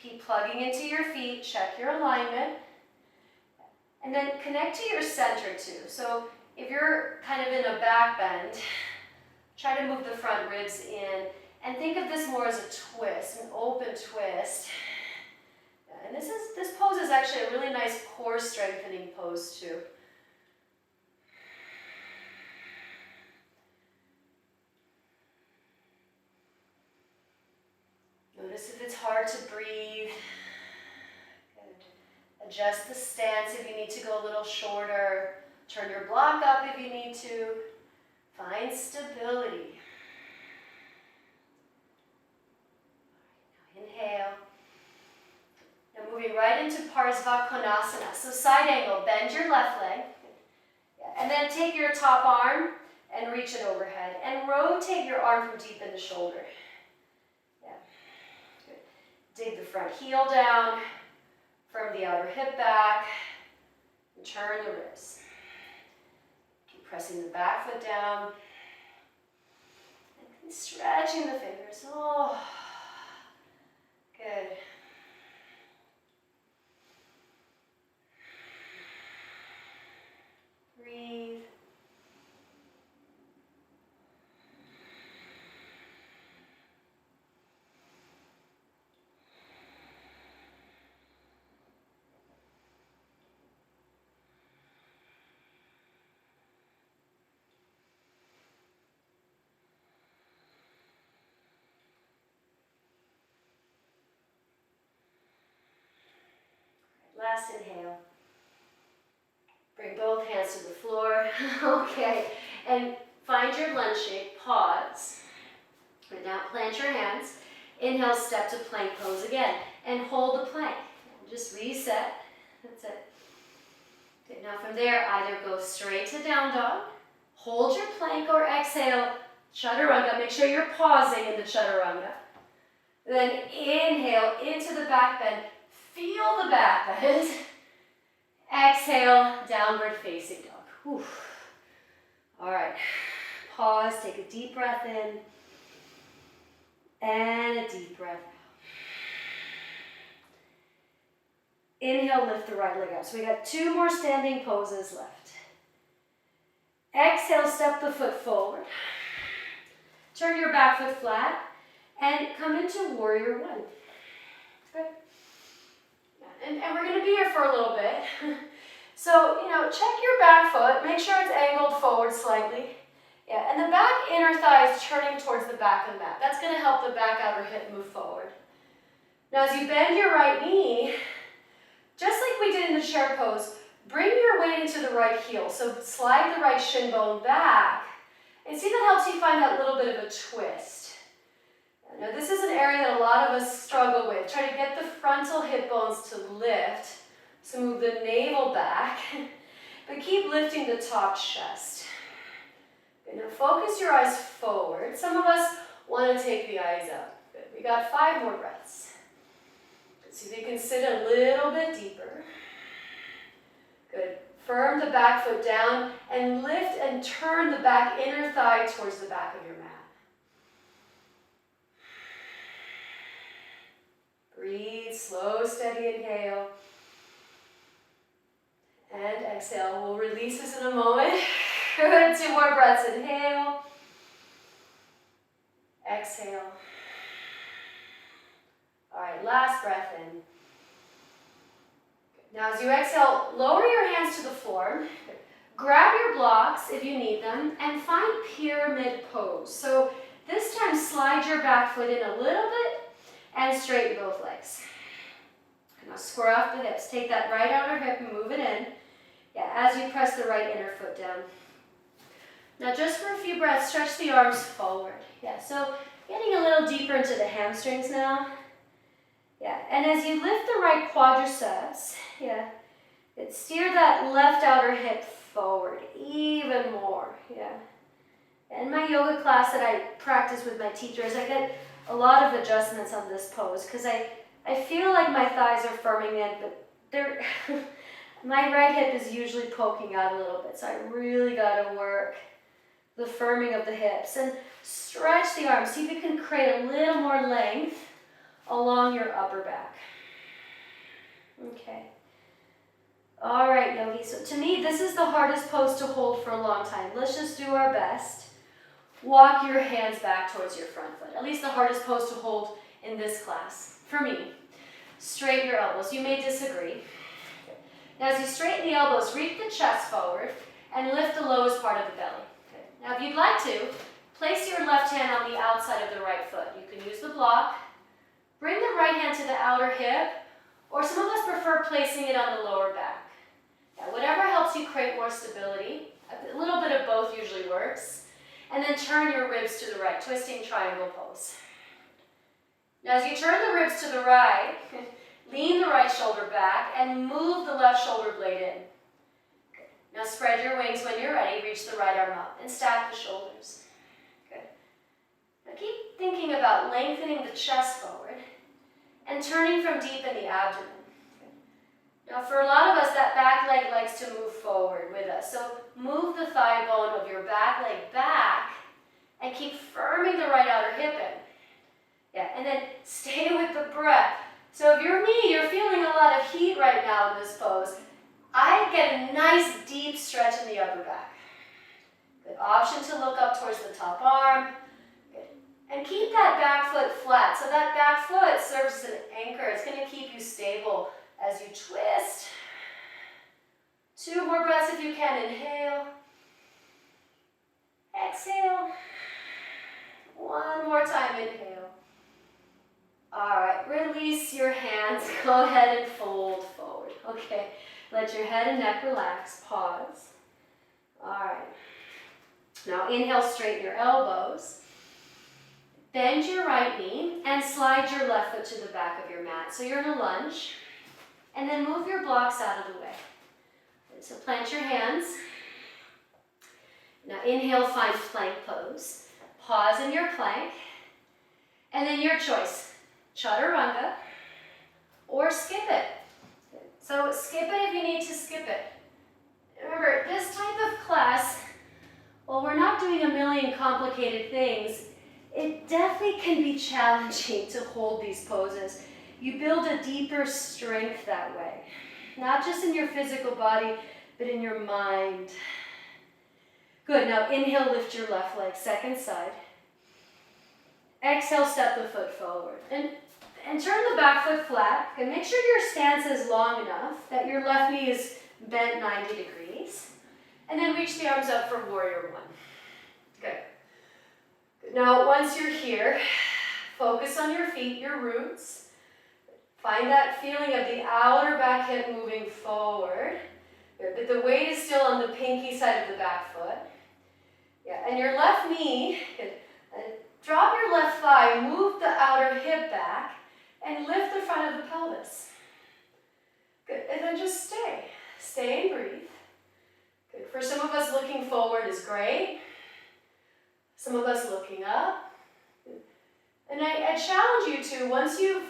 Keep plugging into your feet, check your alignment, and then connect to your center too. So if you're kind of in a back bend, try to move the front ribs in, and think of this more as a twist, an open twist. And this pose is actually a really nice core strengthening pose too. Notice if it's hard to breathe. Good. Adjust the stance if you need to go a little shorter. Turn your block up if you need to. Find stability. Now inhale. Now moving right into Parsva Konasana. So side angle, bend your left leg. And then take your top arm and reach it overhead. And rotate your arm from deep in the shoulder. Yeah. dig the front heel down, firm the outer hip back, and turn the ribs. Keep pressing the back foot down, and stretching the fingers. Oh, good. Breathe. Last inhale. Bring both hands to the floor. Okay. And find your lunge shape. Pause. And now plant your hands. Inhale, step to plank pose again. And hold the plank. And just reset. That's it. Okay, now from there, either go straight to down dog, hold your plank, or exhale, chaturanga. Make sure you're pausing in the chaturanga. Then inhale into the back bend. Feel the back bend. Exhale, downward facing dog. Whew. All right. Pause, take a deep breath in. And a deep breath out. Inhale, lift the right leg up. So we got 2 more standing poses left. Exhale, step the foot forward. Turn your back foot flat and come into warrior 1. Good. And we're going to be here for a little bit. So, check your back foot. Make sure it's angled forward slightly. Yeah, and the back inner thigh is turning towards the back of the mat. That's going to help the back outer hip move forward. Now, as you bend your right knee, just like we did in the chair pose, bring your weight into the right heel. So slide the right shin bone back. And see if that helps you find that little bit of a twist. Now, this is an area that a lot of us struggle with. Try to get the frontal hip bones to lift. So move the navel back, but keep lifting the top chest. Good. Now focus your eyes forward. Some of us want to take the eyes up. Good. We got 5 more breaths. See if you can sit a little bit deeper. Good. Firm the back foot down and lift and turn the back inner thigh towards the back of your mat. Breathe, slow, steady inhale. And exhale. We'll release this in a moment. Good. 2 more breaths. Inhale. Exhale. All right, last breath in. Now as you exhale, lower your hands to the floor. Grab your blocks if you need them and find pyramid pose. So this time slide your back foot in a little bit and straighten both legs. Now square off the hips. Take that right outer hip and move it in. Yeah, as you press the right inner foot down. Now just for a few breaths, stretch the arms forward. Yeah, so getting a little deeper into the hamstrings now. Yeah, and as you lift the right quadriceps, yeah, steer that left outer hip forward even more. Yeah. In my yoga class that I practice with my teachers, I get a lot of adjustments on this pose because I feel like my thighs are firming in, but they're my right hip is usually poking out a little bit, so I really got to work the firming of the hips and stretch the arms. See if you can create a little more length along your upper back. Okay. All right, yogis. So to me, this is the hardest pose to hold for a long time. Let's just do our best. Walk your hands back towards your front foot. At least the hardest pose to hold in this class. For me. Straighten your elbows. You may disagree. Now as you straighten the elbows, reach the chest forward and lift the lowest part of the belly. Okay. Now if you'd like to, place your left hand on the outside of the right foot. You can use the block. Bring the right hand to the outer hip, or some of us prefer placing it on the lower back. Now, whatever helps you create more stability. A little bit of both usually works. And then turn your ribs to the right, twisting triangle pose. Now as you turn the ribs to the right, lean the right shoulder back and move the left shoulder blade in. Good. Now spread your wings when you're ready. Reach the right arm up and stack the shoulders. Good. Now keep thinking about lengthening the chest forward and turning from deep in the abdomen. Now for a lot of us, that back leg likes to move forward with us. So move the thigh bone of your back leg back and keep firming the right outer hip in. Yeah, and then stay with the breath. So if you're me, you're feeling a lot of heat right now in this pose. I get a nice deep stretch in the upper back. Good option to look up towards the top arm. Good. And keep that back foot flat. So that back foot serves as an anchor. It's going to keep you stable as you twist. 2 more breaths if you can. Inhale. Exhale. 1 more time. Inhale. All right. Release your hands. Go ahead and fold forward. Okay. Let your head and neck relax. Pause. All right. Now inhale, straighten your elbows. Bend your right knee and slide your left foot to the back of your mat. So you're in a lunge. And then move your blocks out of the way. So plant your hands. Now inhale, find plank pose. Pause in your plank. And then your choice, chaturanga or skip it. So skip it if you need to skip it. Remember, this type of class, while we're not doing a million complicated things, it definitely can be challenging to hold these poses. You build a deeper strength that way. Not just in your physical body, but in your mind. Good, now inhale, lift your left leg, second side. Exhale, step the foot forward. And turn the back foot flat. And make sure your stance is long enough that your left knee is bent 90 degrees. And then reach the arms up for warrior 1. Good. Now, once you're here, focus on your feet, your roots. Find that feeling of the outer back hip moving forward. But the weight is still on the pinky side of the back foot. Yeah, and your left knee, drop your left thigh, move the outer hip back, and lift the front of the pelvis. Good, and then just stay. Stay and breathe. Good. For some of us, looking forward is great. Some of us looking up. And I challenge you to, once you've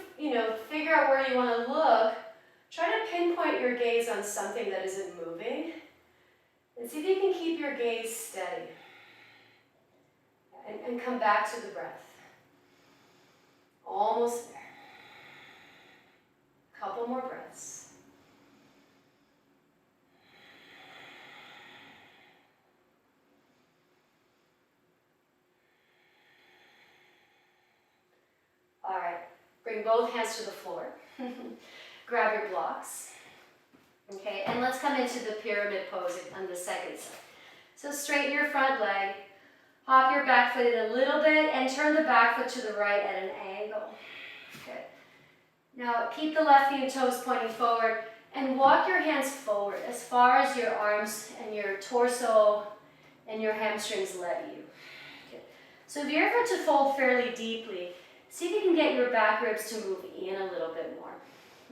figure out where you want to look, try to pinpoint your gaze on something that isn't moving. And see if you can keep your gaze steady. And come back to the breath. Almost there. Couple more breaths. All right, bring both hands to the floor. Grab your blocks. Okay, and let's come into the pyramid pose on the second side. So straighten your front leg, hop your back foot in a little bit, and turn the back foot to the right at an angle. Good. Now keep the left knee and toes pointing forward, and walk your hands forward as far as your arms and your torso and your hamstrings let you. Good. So if you're able to fold fairly deeply, see if you can get your back ribs to move in a little bit more.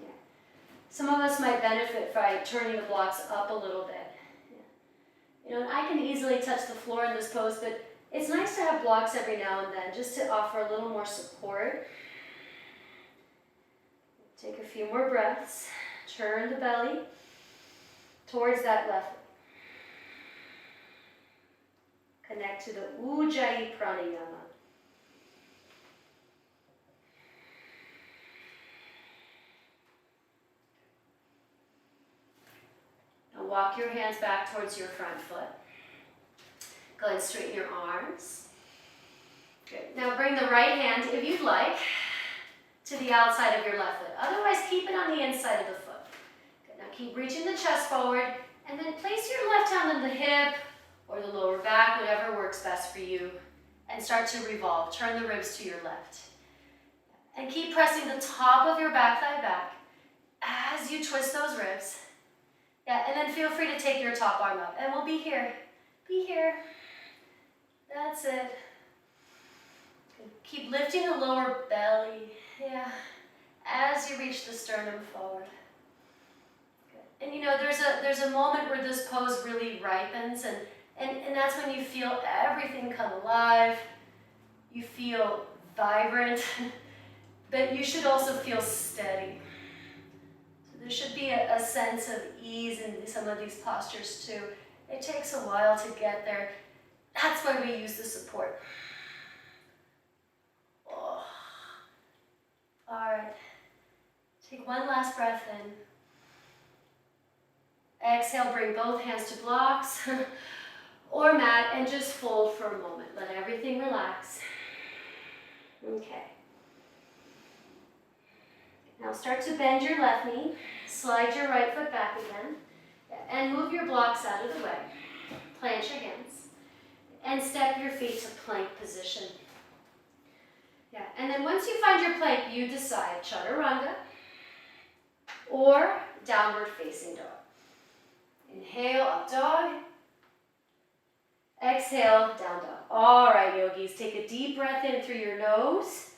Yeah. Some of us might benefit by turning the blocks up a little bit. Yeah. And I can easily touch the floor in this pose, but it's nice to have blocks every now and then, just to offer a little more support. Take a few more breaths. Turn the belly towards that left leg. Connect to the Ujjayi Pranayama. Now walk your hands back towards your front foot. Go ahead and straighten your arms. Good. Now bring the right hand, if you'd like, to the outside of your left foot. Otherwise, keep it on the inside of the foot. Good. Now keep reaching the chest forward, and then place your left hand on the hip or the lower back, whatever works best for you, and start to revolve. Turn the ribs to your left. And keep pressing the top of your back thigh back as you twist those ribs. Yeah, and then feel free to take your top arm up, and we'll be here. Be here. That's it. Keep lifting the lower belly. Yeah, as you reach the sternum forward. Good. And there's a moment where this pose really ripens, and that's when you feel everything come alive. You feel vibrant. but you should also feel steady. So there should be a sense of ease in some of these postures too. It takes a while to get there. That's why we use the support. Oh. All right. Take one last breath in. Exhale, bring both hands to blocks or mat and just fold for a moment. Let everything relax. Okay. Now start to bend your left knee, slide your right foot back again, and move your blocks out of the way. Plant your hands, and step your feet to plank position. Yeah, and then once you find your plank, you decide chaturanga or downward facing dog. Inhale, up dog. Exhale, down dog. All right, yogis, take a deep breath in through your nose.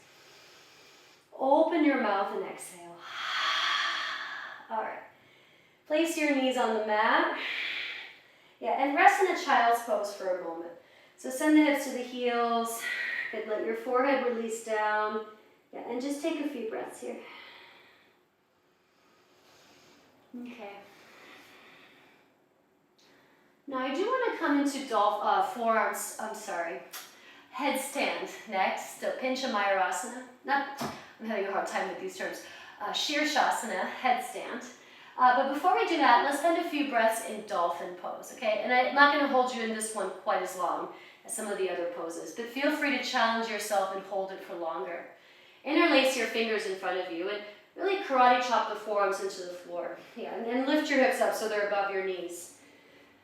Open your mouth and exhale. All right. Place your knees on the mat. Yeah, and rest in a child's pose for a moment. So send the hips to the heels. Good, let your forehead release down. Yeah, and just take a few breaths here. Okay. Now I do want to come into headstand next. So Pincha Mayurasana. I'm having a hard time with these terms. Shirshasana, headstand. But before we do that, let's spend a few breaths in dolphin pose, okay? And I'm not going to hold you in this one quite as long as some of the other poses, but feel free to challenge yourself and hold it for longer. Interlace your fingers in front of you and really karate chop the forearms into the floor. Yeah, and then lift your hips up so they're above your knees.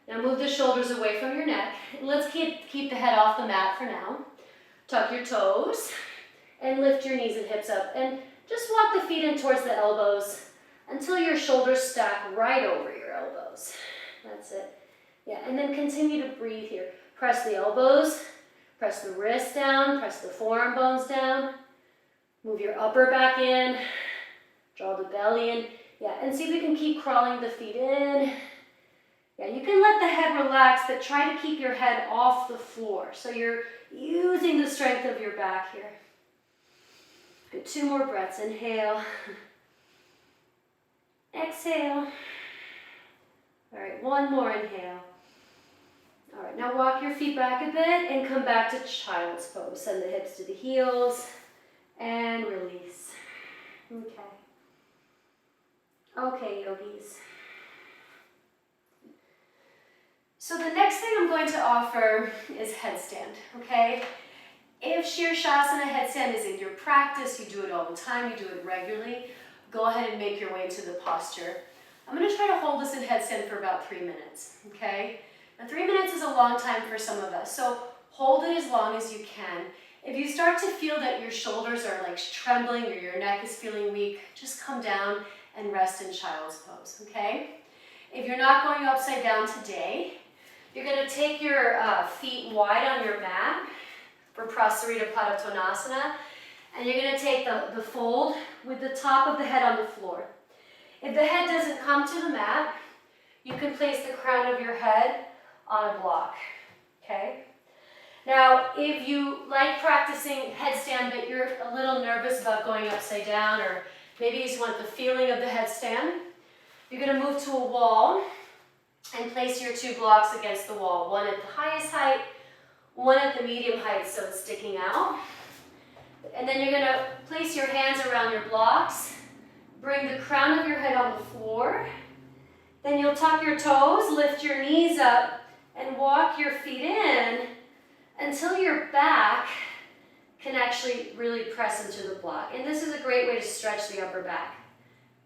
Now move the shoulders away from your neck. Let's keep the head off the mat for now. Tuck your toes and lift your knees and hips up. And just walk the feet in towards the elbows until your shoulders stack right over your elbows. That's it. Yeah, and then continue to breathe here. Press the elbows, press the wrists down, press the forearm bones down. Move your upper back in, draw the belly in. Yeah, and see if we can keep crawling the feet in. Yeah, you can let the head relax, but try to keep your head off the floor. So you're using the strength of your back here. Good, 2 more breaths. Inhale. Exhale. All right, 1 more inhale. All right, now walk your feet back a bit and come back to child's pose. Send the hips to the heels and release. Okay. Okay, yogis. So the next thing I'm going to offer is headstand, okay? If Shirshasana headstand is in your practice, you do it all the time, you do it regularly, go ahead and make your way into the posture. I'm going to try to hold this in headstand for about 3 minutes, okay? Now 3 minutes is a long time for some of us, so hold it as long as you can. If you start to feel that your shoulders are like trembling or your neck is feeling weak, just come down and rest in child's pose, okay? If you're not going upside down today, you're going to take your feet wide on your mat for Prasarita Padottanasana, and you're going to take the fold with the top of the head on the floor. If the head doesn't come to the mat, you can place the crown of your head on a block, okay? Now, if you like practicing headstand, but you're a little nervous about going upside down, or maybe you just want the feeling of the headstand, you're going to move to a wall and place your 2 blocks against the wall, one at the highest height, one at the medium height so it's sticking out. And then you're going to place your hands around your blocks, bring the crown of your head on the floor, then you'll tuck your toes, lift your knees up, and walk your feet in until your back can actually really press into the block. And this is a great way to stretch the upper back.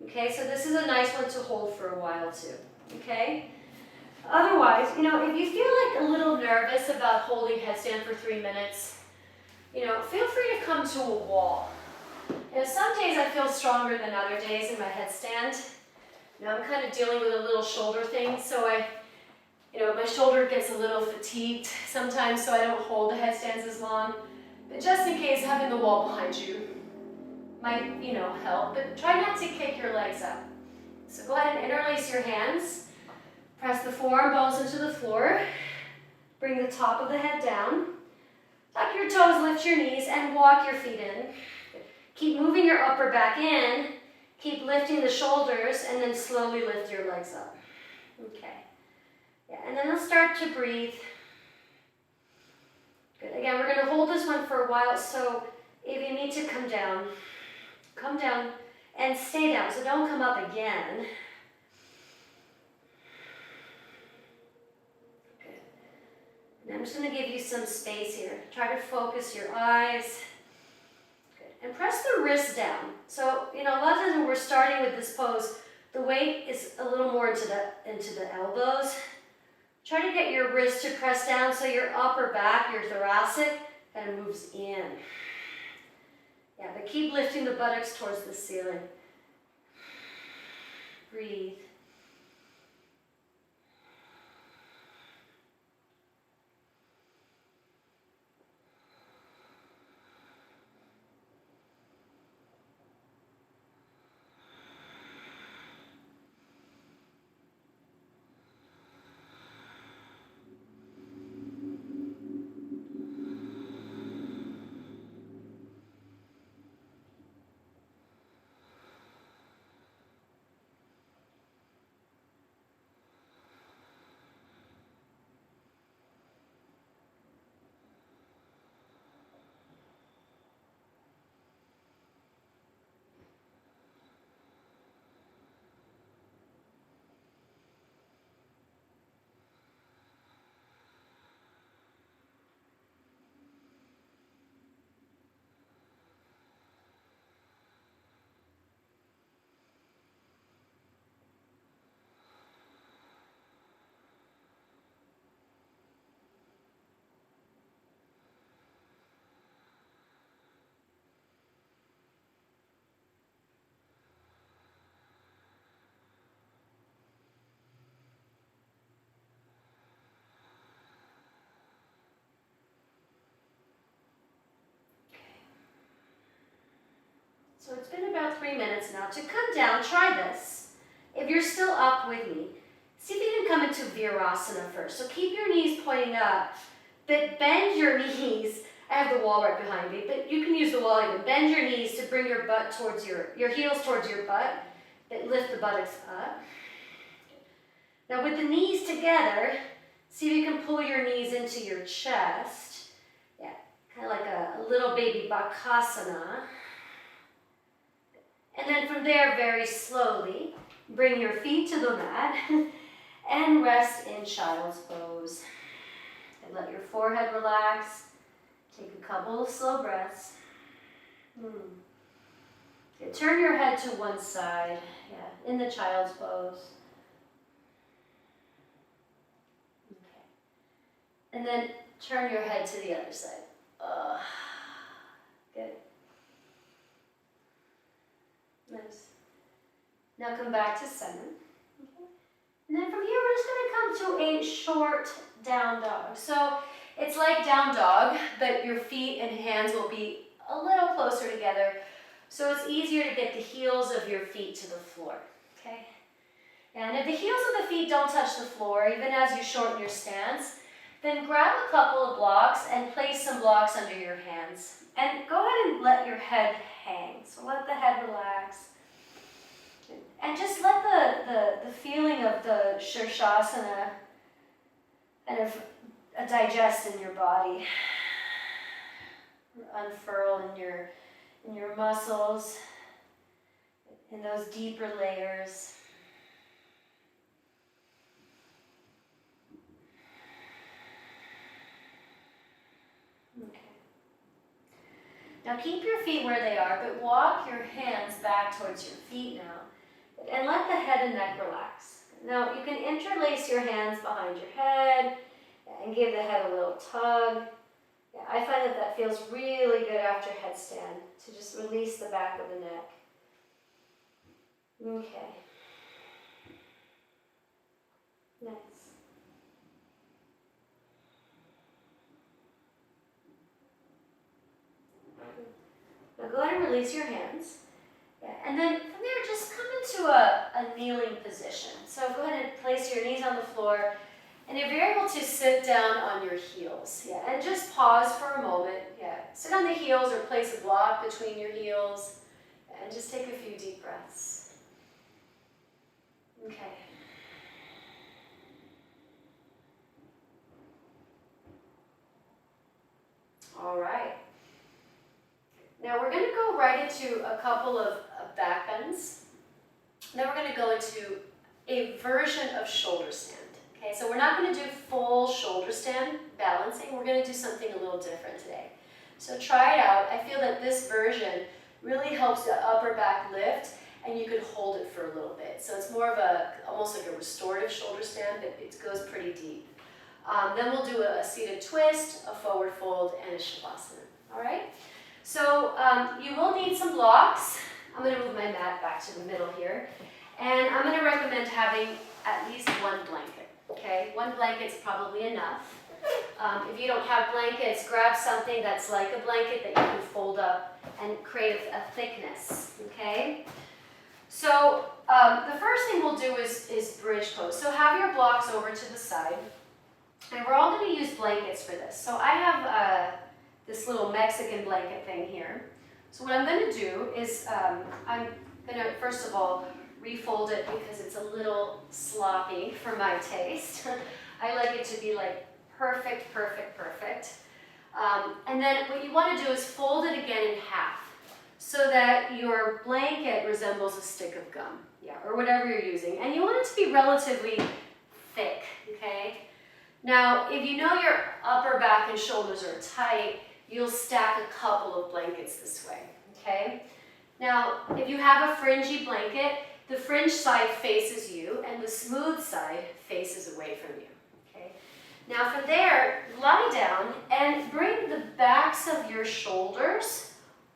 Okay, so this is a nice one to hold for a while too. Okay? Otherwise, if you feel like a little nervous about holding headstand for 3 minutes, feel free to come to a wall. Some days I feel stronger than other days in my headstand. I'm kind of dealing with a little shoulder thing, so my shoulder gets a little fatigued sometimes, so I don't hold the headstands as long. But just in case, having the wall behind you might, help. But try not to kick your legs up. So go ahead and interlace your hands. Press the forearm bones into the floor. Bring the top of the head down. Tuck your toes, lift your knees, and walk your feet in. Keep moving your upper back in. Keep lifting the shoulders and then slowly lift your legs up. Okay. Yeah, and then let's start to breathe. Good. Again, we're going to hold this one for a while, so if you need to come down and stay down, so don't come up again. Good. And I'm just going to give you some space here. Try to focus your eyes. Good. And press the wrists down. So, a lot of times when we're starting with this pose, the weight is a little more into the elbows. Try to get your wrists to press down so your upper back, your thoracic, kind of moves in. Yeah, but keep lifting the buttocks towards the ceiling. Breathe. So it's been about 3 minutes now. To come down, try this. If you're still up with me, see if you can come into Virasana first. So keep your knees pointing up, but bend your knees. I have the wall right behind me, but you can use the wall even. Bend your knees to bring your butt towards your heels towards your butt, but lift the buttocks up. Now with the knees together, see if you can pull your knees into your chest. Yeah, kind of like a little baby Bakasana. And then from there, very slowly, bring your feet to the mat and rest in child's pose. And let your forehead relax. Take a couple of slow breaths. Okay, turn your head to one side, in the child's pose. Okay. And then turn your head to the other side. Good. Nice. Now come back to center. Okay. And then from here, we're just going to come to a short down dog. So it's like down dog, but your feet and hands will be a little closer together. So it's easier to get the heels of your feet to the floor. Okay. And if the heels of the feet don't touch the floor, even as you shorten your stance, then grab a couple of blocks and place some blocks under your hands. And go ahead and let your head hang. So let the head relax. And just let the feeling of the Shirshasana kind of digest in your body. Unfurl in your muscles, in those deeper layers. Okay. Now keep your feet where they are, but walk your hands back towards your feet now. And let the head and neck relax. Now you can interlace your hands behind your head and give the head a little tug. Yeah, I find that feels really good after headstand, to just release the back of the neck. Okay. Nice. Now go ahead and release your hands. Yeah, and then from there, just come into a kneeling position. So go ahead and place your knees on the floor And if you're able to sit down on your heels, yeah, and just pause for a moment, yeah. Sit on the heels or place a block between your heels, and just take a few deep breaths. Okay. All right. Now we're going to go right into a couple of back bends. Then we're going to go into a version of shoulder stand. Okay, so we're not going to do full shoulder stand balancing. We're going to do something a little different today. So try it out. I feel that this version really helps the upper back lift, and you can hold it for a little bit. So it's more of almost like a restorative shoulder stand, but it goes pretty deep. Then we'll do a seated twist, a forward fold, and a shavasana. All right? So you will need some blocks. I'm going to move my mat back to the middle here. And I'm going to recommend having at least one blanket. Okay? One blanket's probably enough. If you don't have blankets, grab something that's like a blanket that you can fold up and create a thickness. Okay? So the first thing we'll do is bridge pose. So have your blocks over to the side. And we're all going to use blankets for this. So I have this little Mexican blanket thing here. So what I'm going to do is I'm going to, first of all, refold it because it's a little sloppy for my taste. I like it to be like perfect, perfect, perfect. And then what you want to do is fold it again in half so that your blanket resembles a stick of gum, yeah, or whatever you're using. And you want it to be relatively thick, okay? Now, if you know your upper back and shoulders are tight, you'll stack a couple of blankets this way, okay? Now, if you have a fringy blanket, the fringe side faces you and the smooth side faces away from you, okay? Now from there, lie down and bring the backs of your shoulders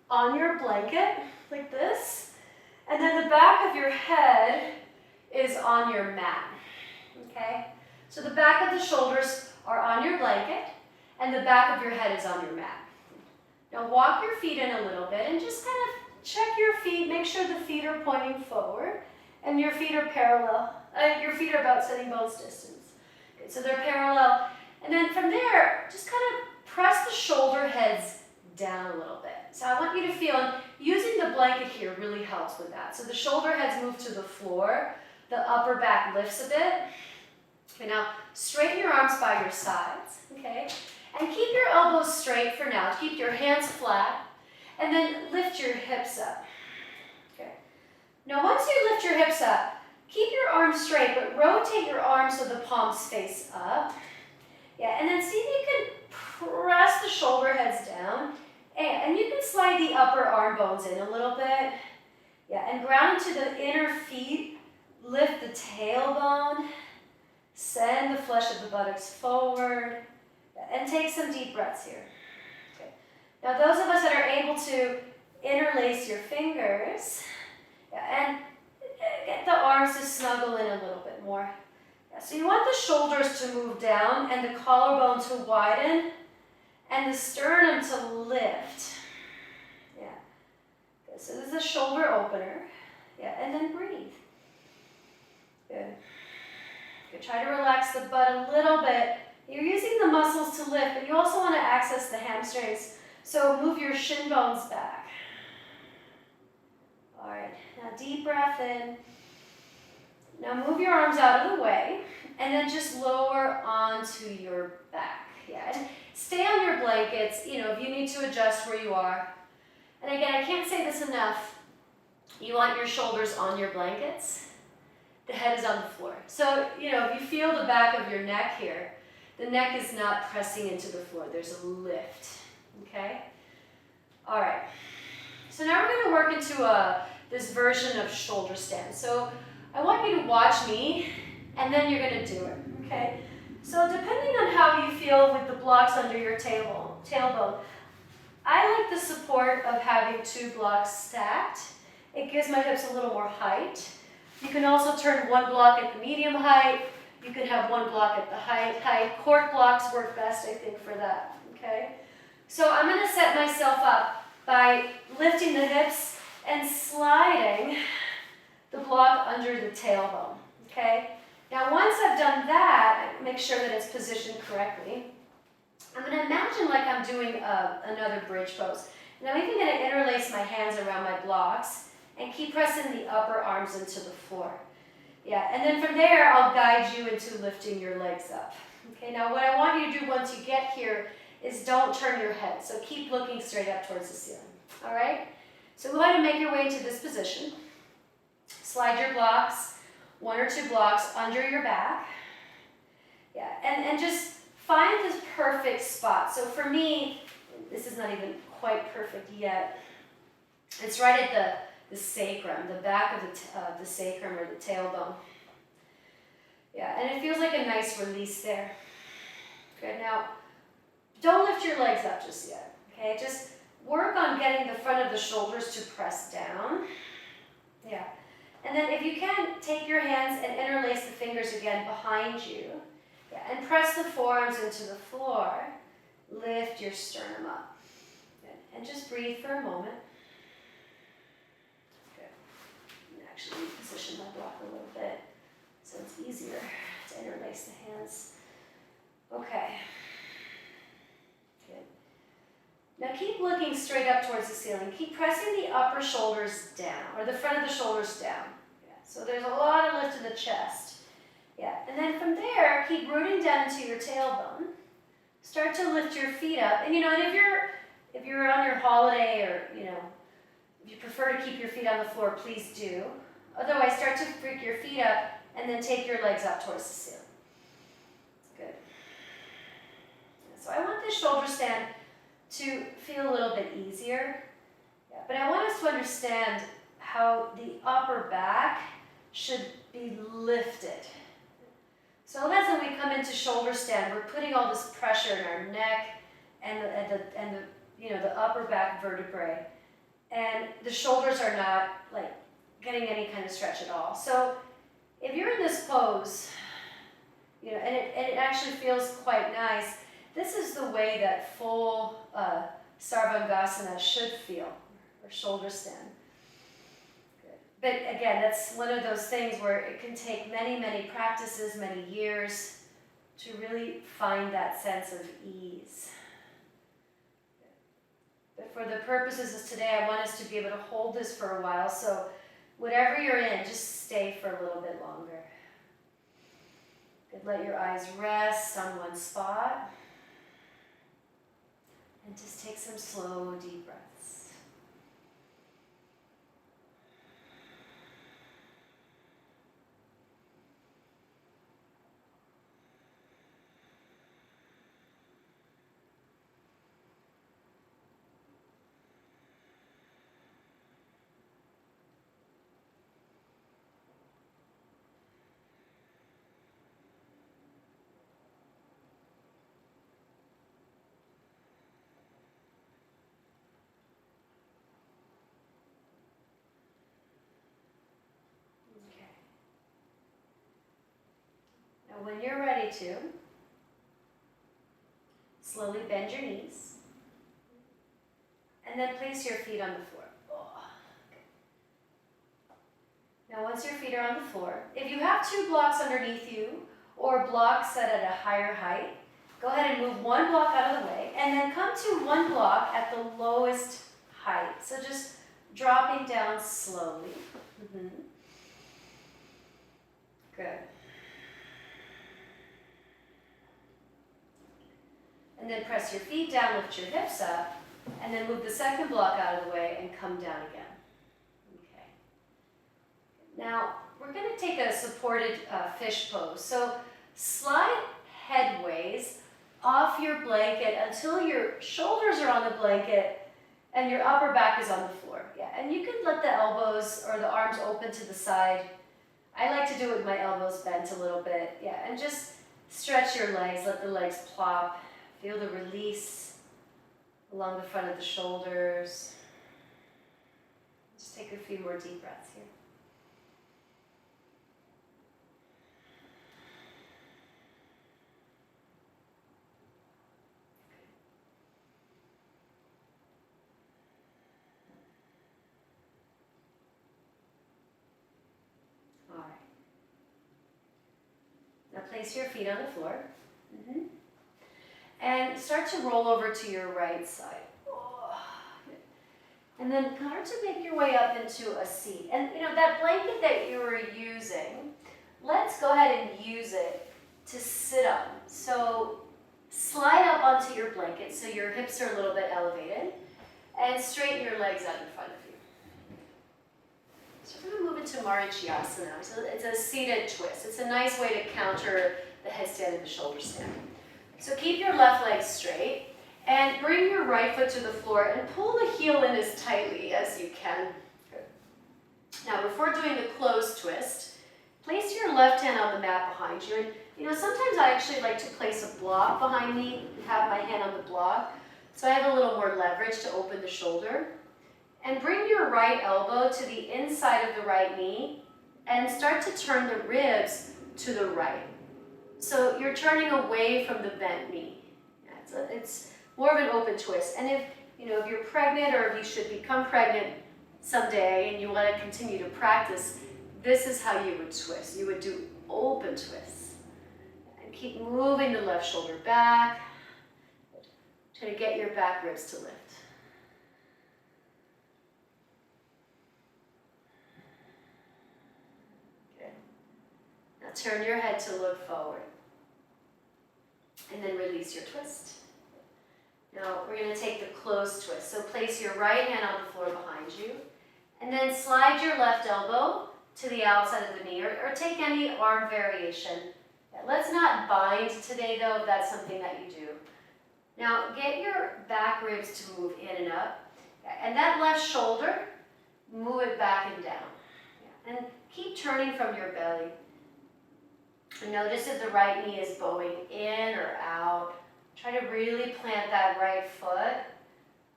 on your blanket, like this, and then the back of your head is on your mat, okay? So the back of the shoulders are on your blanket, and the back of your head is on your mat. Now walk your feet in a little bit and just kind of check your feet, make sure the feet are pointing forward, and your feet are parallel. Your feet are about sitting bones distance. Okay, so they're parallel. And then from there, just kind of press the shoulder heads down a little bit. So I want you to feel, and using the blanket here really helps with that. So the shoulder heads move to the floor, the upper back lifts a bit. Okay, now straighten your arms by your sides, okay? And keep your elbows straight for now. Keep your hands flat, and then lift your hips up. Okay. Now once you lift your hips up, keep your arms straight, but rotate your arms so the palms face up. Yeah, and then see if you can press the shoulder heads down, and you can slide the upper arm bones in a little bit. Yeah, and ground into the inner feet. Lift the tailbone. Send the flesh of the buttocks forward. And take some deep breaths here. Okay. Now those of us that are able to interlace your fingers, and get the arms to snuggle in a little bit more. Yeah, so you want the shoulders to move down and the collarbone to widen and the sternum to lift. Yeah. Good. So this is a shoulder opener. Yeah, and then breathe. Good. Good. Try to relax the butt a little bit. You're using the muscles to lift, but you also want to access the hamstrings. So move your shin bones back. All right, now deep breath in. Now move your arms out of the way, and then just lower onto your back. Yeah, and stay on your blankets, you know, if you need to adjust where you are. And again, I can't say this enough. You want your shoulders on your blankets. The head is on the floor. So, you know, if you feel the back of your neck here, the neck is not pressing into the floor. There's a lift, okay? All right. So now we're going to work into this version of shoulder stand. So I want you to watch me, and then you're going to do it, okay? So depending on how you feel with the blocks under your tailbone, I like the support of having two blocks stacked. It gives my hips a little more height. You can also turn one block at the medium height. You can have one block at the height. Cork blocks work best, I think, for that, okay? So I'm going to set myself up by lifting the hips and sliding the block under the tailbone, okay? Now once I've done that, make sure that it's positioned correctly. I'm going to imagine like I'm doing another bridge pose. And I'm even going to interlace my hands around my blocks and keep pressing the upper arms into the floor. Yeah, and then from there, I'll guide you into lifting your legs up. Okay, now what I want you to do once you get here is don't turn your head. So keep looking straight up towards the ceiling. All right? So go ahead and make your way into this position. Slide your blocks, 1 or 2 blocks under your back. Yeah, and just find this perfect spot. So for me, this is not even quite perfect yet. It's right at the sacrum, the back of the sacrum or the tailbone. Yeah, and it feels like a nice release there. Good, now don't lift your legs up just yet, okay? Just work on getting the front of the shoulders to press down. Yeah, and then if you can, take your hands and interlace the fingers again behind you. Yeah, and press the forearms into the floor. Lift your sternum up. Good. And just breathe for a moment. Good. And actually position my block a little bit so it's easier to interlace the hands. Okay. Good. Now keep looking straight up towards the ceiling. Keep pressing the upper shoulders down, or the front of the shoulders down. Yeah. So there's a lot of lift in the chest. Yeah, and then from there, keep rooting down into your tailbone. Start to lift your feet up. And and if you're on your holiday or, if you prefer to keep your feet on the floor, please do. Otherwise, start to freak your feet up and then take your legs up towards the ceiling. Good. So I want this shoulder stand to feel a little bit easier. Yeah, but I want us to understand how the upper back should be lifted. So as we come into shoulder stand, we're putting all this pressure in our neck and the upper back vertebrae, and the shoulders are not like getting any kind of stretch at all. So if you're in this pose, and it actually feels quite nice. This is the way that full Sarvangasana should feel, or shoulder stand. But again, that's one of those things where it can take many, many practices, many years to really find that sense of ease. But for the purposes of today, I want us to be able to hold this for a while. So whatever you're in, just stay for a little bit longer. Good. Let your eyes rest on one spot. And just take some slow, deep breaths. When you're ready to, slowly bend your knees, and then place your feet on the floor. Oh. Now once your feet are on the floor, if you have 2 blocks underneath you, or blocks set at a higher height, go ahead and move 1 block out of the way, and then come to 1 block at the lowest height. So just dropping down slowly. Good. And then press your feet down, lift your hips up, and then move the 2nd block out of the way and come down again. Okay. Now, we're going to take a supported fish pose. So slide headways off your blanket until your shoulders are on the blanket and your upper back is on the floor. Yeah, and you can let the elbows or the arms open to the side. I like to do it with my elbows bent a little bit. Yeah, and just stretch your legs, let the legs plop. Feel the release along the front of the shoulders. Just take a few more deep breaths here. All right. place your feet on the floor. And start to roll over to your right side. And then start to make your way up into a seat. And you know, that blanket that you were using, let's go ahead and use it to sit on. So slide up onto your blanket so your hips are a little bit elevated. And straighten your legs out in front of you. So we're going to move into Marichiasana. So it's a seated twist. It's a nice way to counter the headstand and the shoulder stand. So keep your left leg straight and bring your right foot to the floor and pull the heel in as tightly as you can. Good. Now before doing the closed twist, place your left hand on the mat behind you. And you know, sometimes I actually like to place a block behind me and have my hand on the block. So I have a little more leverage to open the shoulder. And bring your right elbow to the inside of the right knee and start to turn the ribs to the right. So you're turning away from the bent knee. Yeah, it's more of an open twist. And if you're pregnant or if you should become pregnant someday and you want to continue to practice, this is how you would twist. You would do open twists. And keep moving the left shoulder back. Try to get your back ribs to lift. Good. Now turn your head to look forward. And then release your twist. Now we're going to take the closed twist. So place your right hand on the floor behind you. And then slide your left elbow to the outside of the knee. Or take any arm variation. Let's not bind today though, if that's something that you do. Now get your back ribs to move in and up. And that left shoulder, move it back and down. And keep turning from your belly. And notice if the right knee is bowing in or out. Try to really plant that right foot.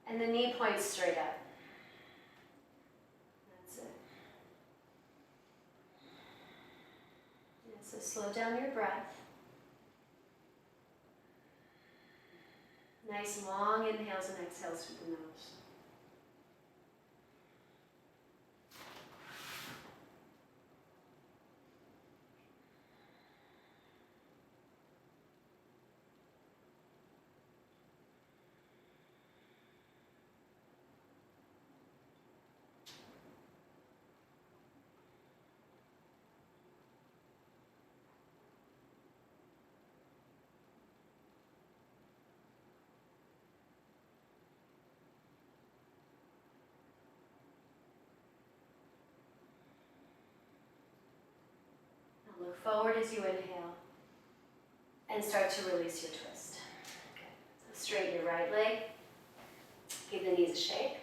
And the knee points straight up. That's it. Yeah, so slow down your breath. Nice long inhales and exhales through the nose. Look forward as you inhale and start to release your twist. Okay. So straighten your right leg, give the knees a shake,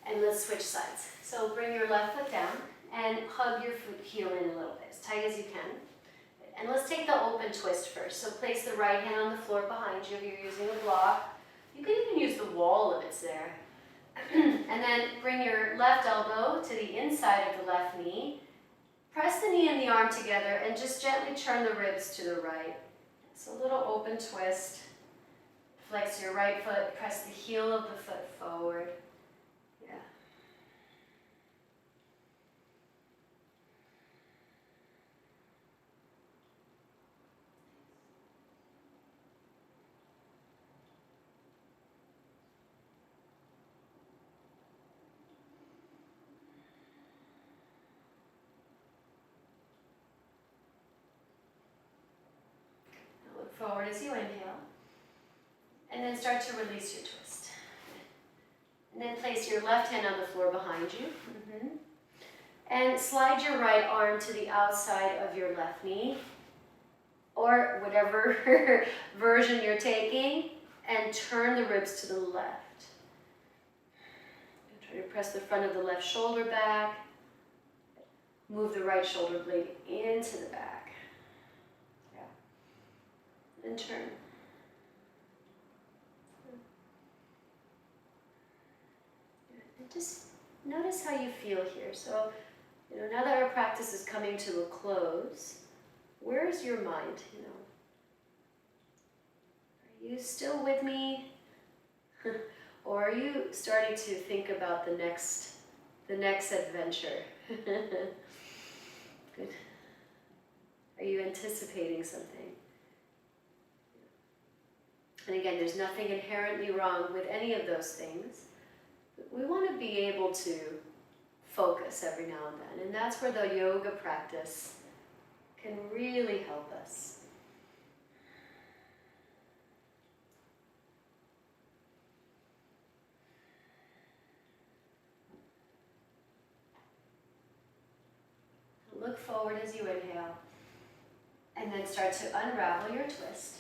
and let's switch sides. So bring your left foot down and hug your foot heel in a little bit, as tight as you can. And let's take the open twist first. So place the right hand on the floor behind you if you're using a block. You can even use the wall if it's there. And then bring your left elbow to the inside of the left knee. Press the knee and the arm together and just gently turn the ribs to the right. So a little open twist. Flex your right foot, press the heel of the foot forward. Yeah. Forward as you inhale, and then start to release your twist. And then place your left hand on the floor behind you, and slide your right arm to the outside of your left knee, or whatever version you're taking, and turn the ribs to the left. Try to press the front of the left shoulder back, move the right shoulder blade into the back. And turn. And just notice how you feel here. So, now that our practice is coming to a close, where is your mind? Are you still with me? Or are you starting to think about the next adventure? Good. Are you anticipating something? And again, there's nothing inherently wrong with any of those things. We want to be able to focus every now and then, and that's where the yoga practice can really help us. Look forward as you inhale, and then start to unravel your twist,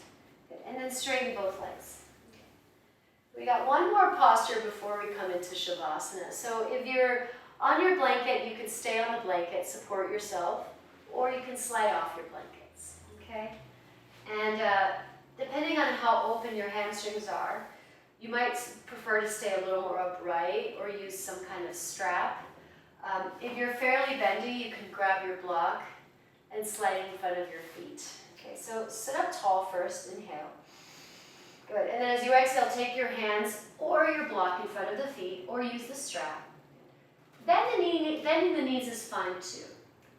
and then straighten both legs. We got one more posture before we come into Shavasana. So if you're on your blanket, you can stay on the blanket, support yourself, or you can slide off your blankets, okay? And depending on how open your hamstrings are, you might prefer to stay a little more upright or use some kind of strap. If you're fairly bendy, you can grab your block and slide it in front of your feet. Okay, so sit up tall first, inhale. Good, and then as you exhale, take your hands or your block in front of the feet or use the strap. Bending the knees is fine too.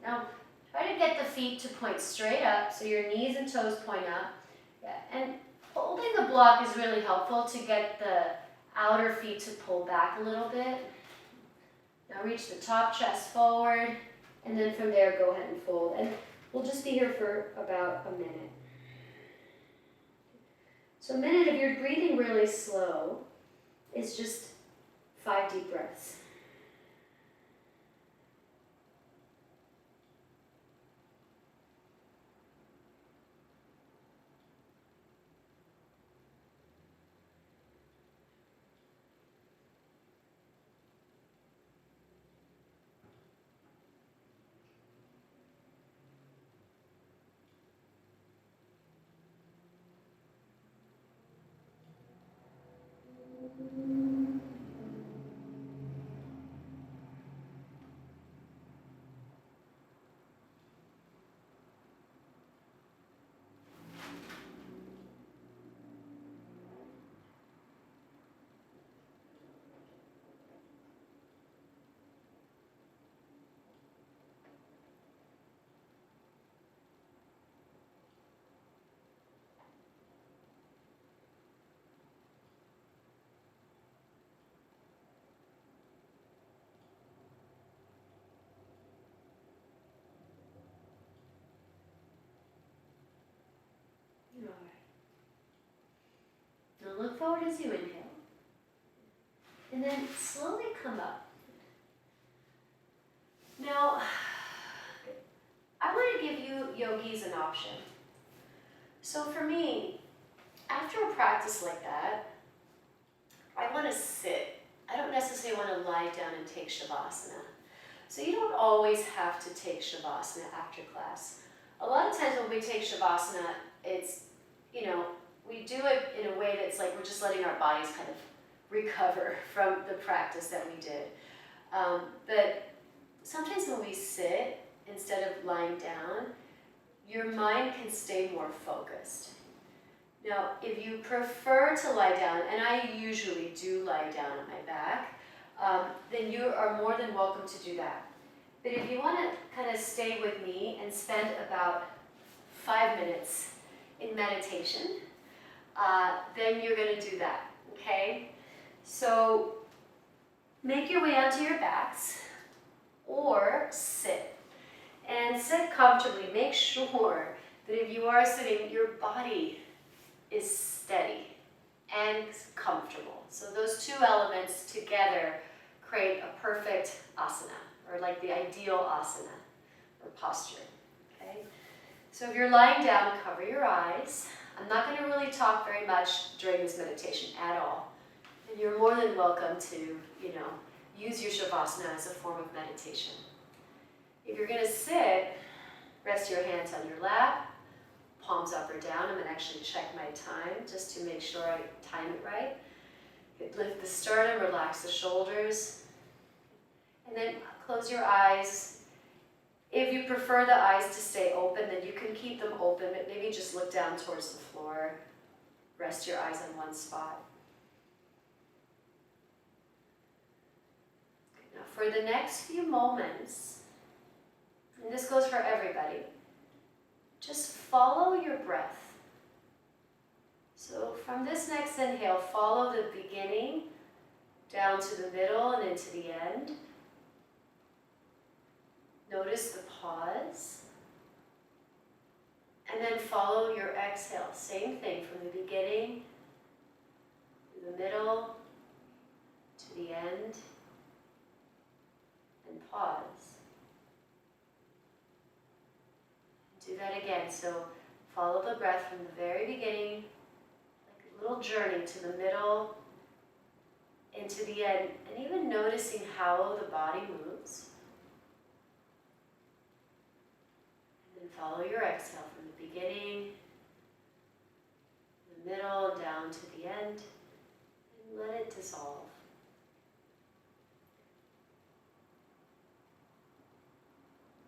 Now, try to get the feet to point straight up, so your knees and toes point up. Yeah, and holding the block is really helpful to get the outer feet to pull back a little bit. Now reach the top chest forward, and then from there go ahead and fold. And we'll just be here for about a minute. So a minute, if you're breathing really slow, is just 5 deep breaths. All right. Now look forward as you inhale. And then slowly come up. Now, I want to give you yogis an option. So for me, after a practice like that, I want to sit. I don't necessarily want to lie down and take Shavasana. So you don't always have to take Shavasana after class. A lot of times when we take Shavasana, it's, we do it in a way that's like we're just letting our bodies kind of recover from the practice that we did. But sometimes when we sit, instead of lying down, your mind can stay more focused. Now, if you prefer to lie down, and I usually do lie down on my back, then you are more than welcome to do that. But if you want to kind of stay with me and spend about 5 minutes in meditation, then you're going to do that, okay? So make your way onto your backs or sit. And sit comfortably. Make sure that if you are sitting, your body is steady and comfortable. So those two elements together create a perfect asana, or like the ideal asana or posture. Okay? So if you're lying down, cover your eyes. I'm not going to really talk very much during this meditation at all. And you're more than welcome to, use your Shavasana as a form of meditation. If you're going to sit, rest your hands on your lap, palms up or down. I'm going to actually check my time just to make sure I time it right. Lift the sternum, relax the shoulders, and then close your eyes. If you prefer the eyes to stay open, then you can keep them open, but maybe just look down towards the floor. Rest your eyes on one spot. Now for the next few moments, and this goes for everybody, just follow your breath. So from this next inhale, follow the beginning down to the middle and into the end. Notice the pause. And then follow your exhale. Same thing from the beginning, to the middle, to the end, and pause. Do that again. So follow the breath from the very beginning, like a little journey to the middle, into the end, and even noticing how the body moves. And then follow your exhale from the beginning, the middle, down to the end, and let it dissolve.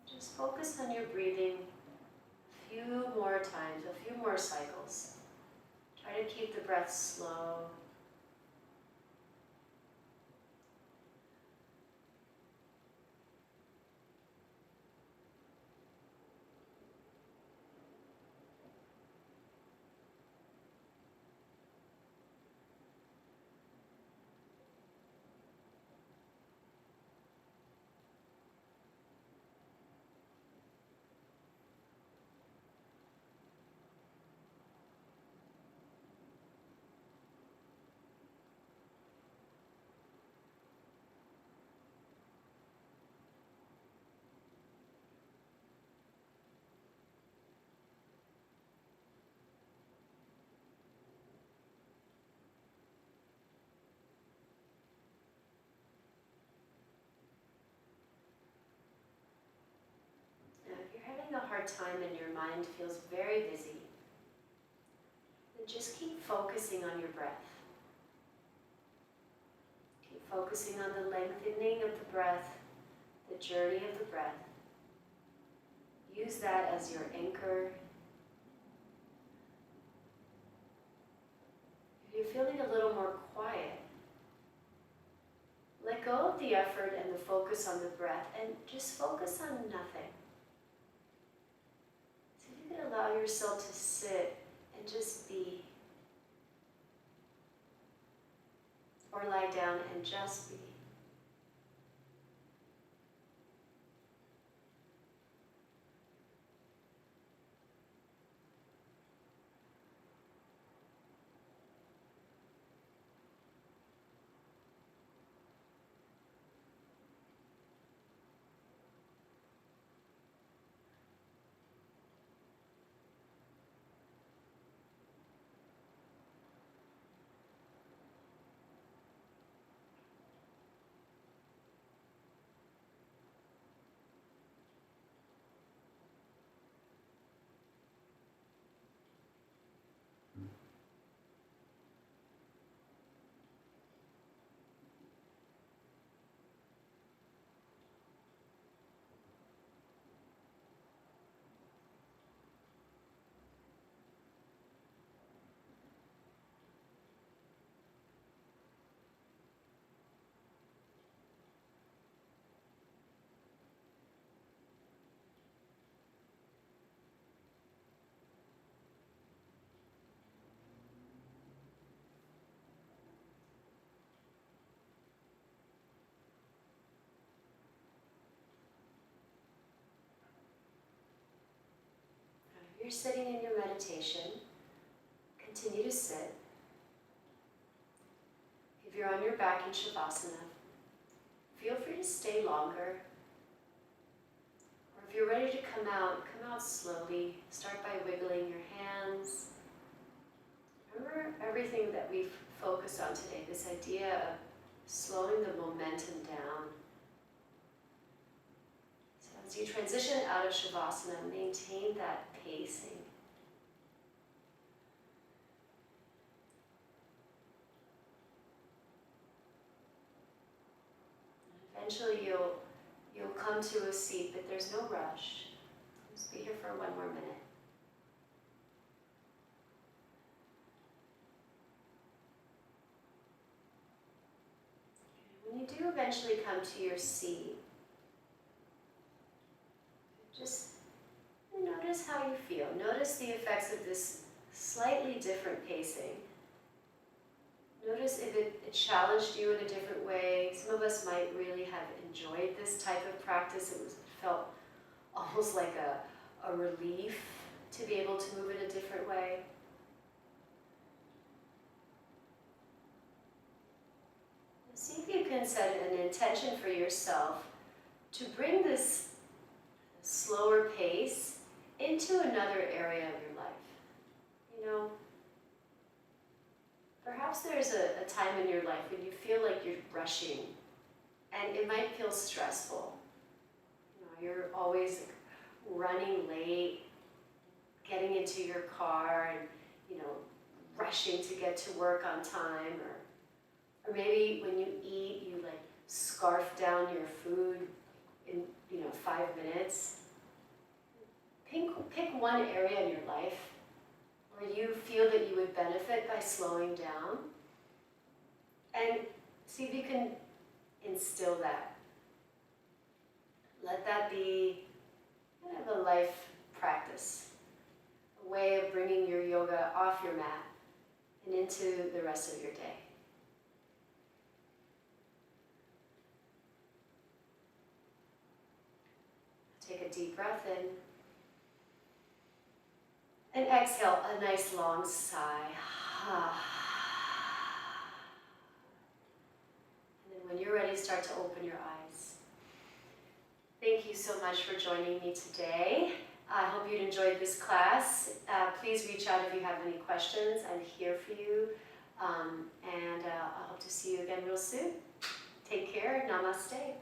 Just focus on your breathing a few more times, a few more cycles. Try to keep the breath slow. Now, if you're having a hard time and your mind feels very busy, then just keep focusing on your breath. Keep focusing on the lengthening of the breath, the journey of the breath. Use that as your anchor. If you're feeling a little more quiet, let go of the effort and the focus on the breath and just focus on nothing. So you can allow yourself to sit and just be, or lie down and just be. If you're sitting in your meditation, continue to sit. If you're on your back in Shavasana, feel free to stay longer. Or if you're ready to come out slowly. Start by wiggling your hands. Remember everything that we've focused on today, this idea of slowing the momentum down. So as you transition out of Shavasana, maintain that pacing. Eventually you'll come to a seat, but there's no rush. Just be here for one more minute. When you do eventually come to your seat, just notice how you feel. notice the effects of this slightly different pacing. Notice if it challenged you in a different way. Some of us might really have enjoyed this type of practice. It felt almost like a relief to be able to move in a different way. See if you can set an intention for yourself to bring this slower pace into another area of your life. You know, perhaps there's a time in your life when you feel like you're rushing and it might feel stressful. You know, you're always running late, getting into your car and, you know, rushing to get to work on time, or maybe when you eat, you like scarf down your food in, 5 minutes. Pick one area in your life where you feel that you would benefit by slowing down, and see if you can instill that. Let that be kind of a life practice, a way of bringing your yoga off your mat and into the rest of your day. Take a deep breath in. And exhale a nice long sigh. And then when you're ready, start to open your eyes. Thank you so much for joining me today. I hope you enjoyed this class. Please reach out if you have any questions. I'm here for you. And I hope to see you again real soon. Take care. Namaste.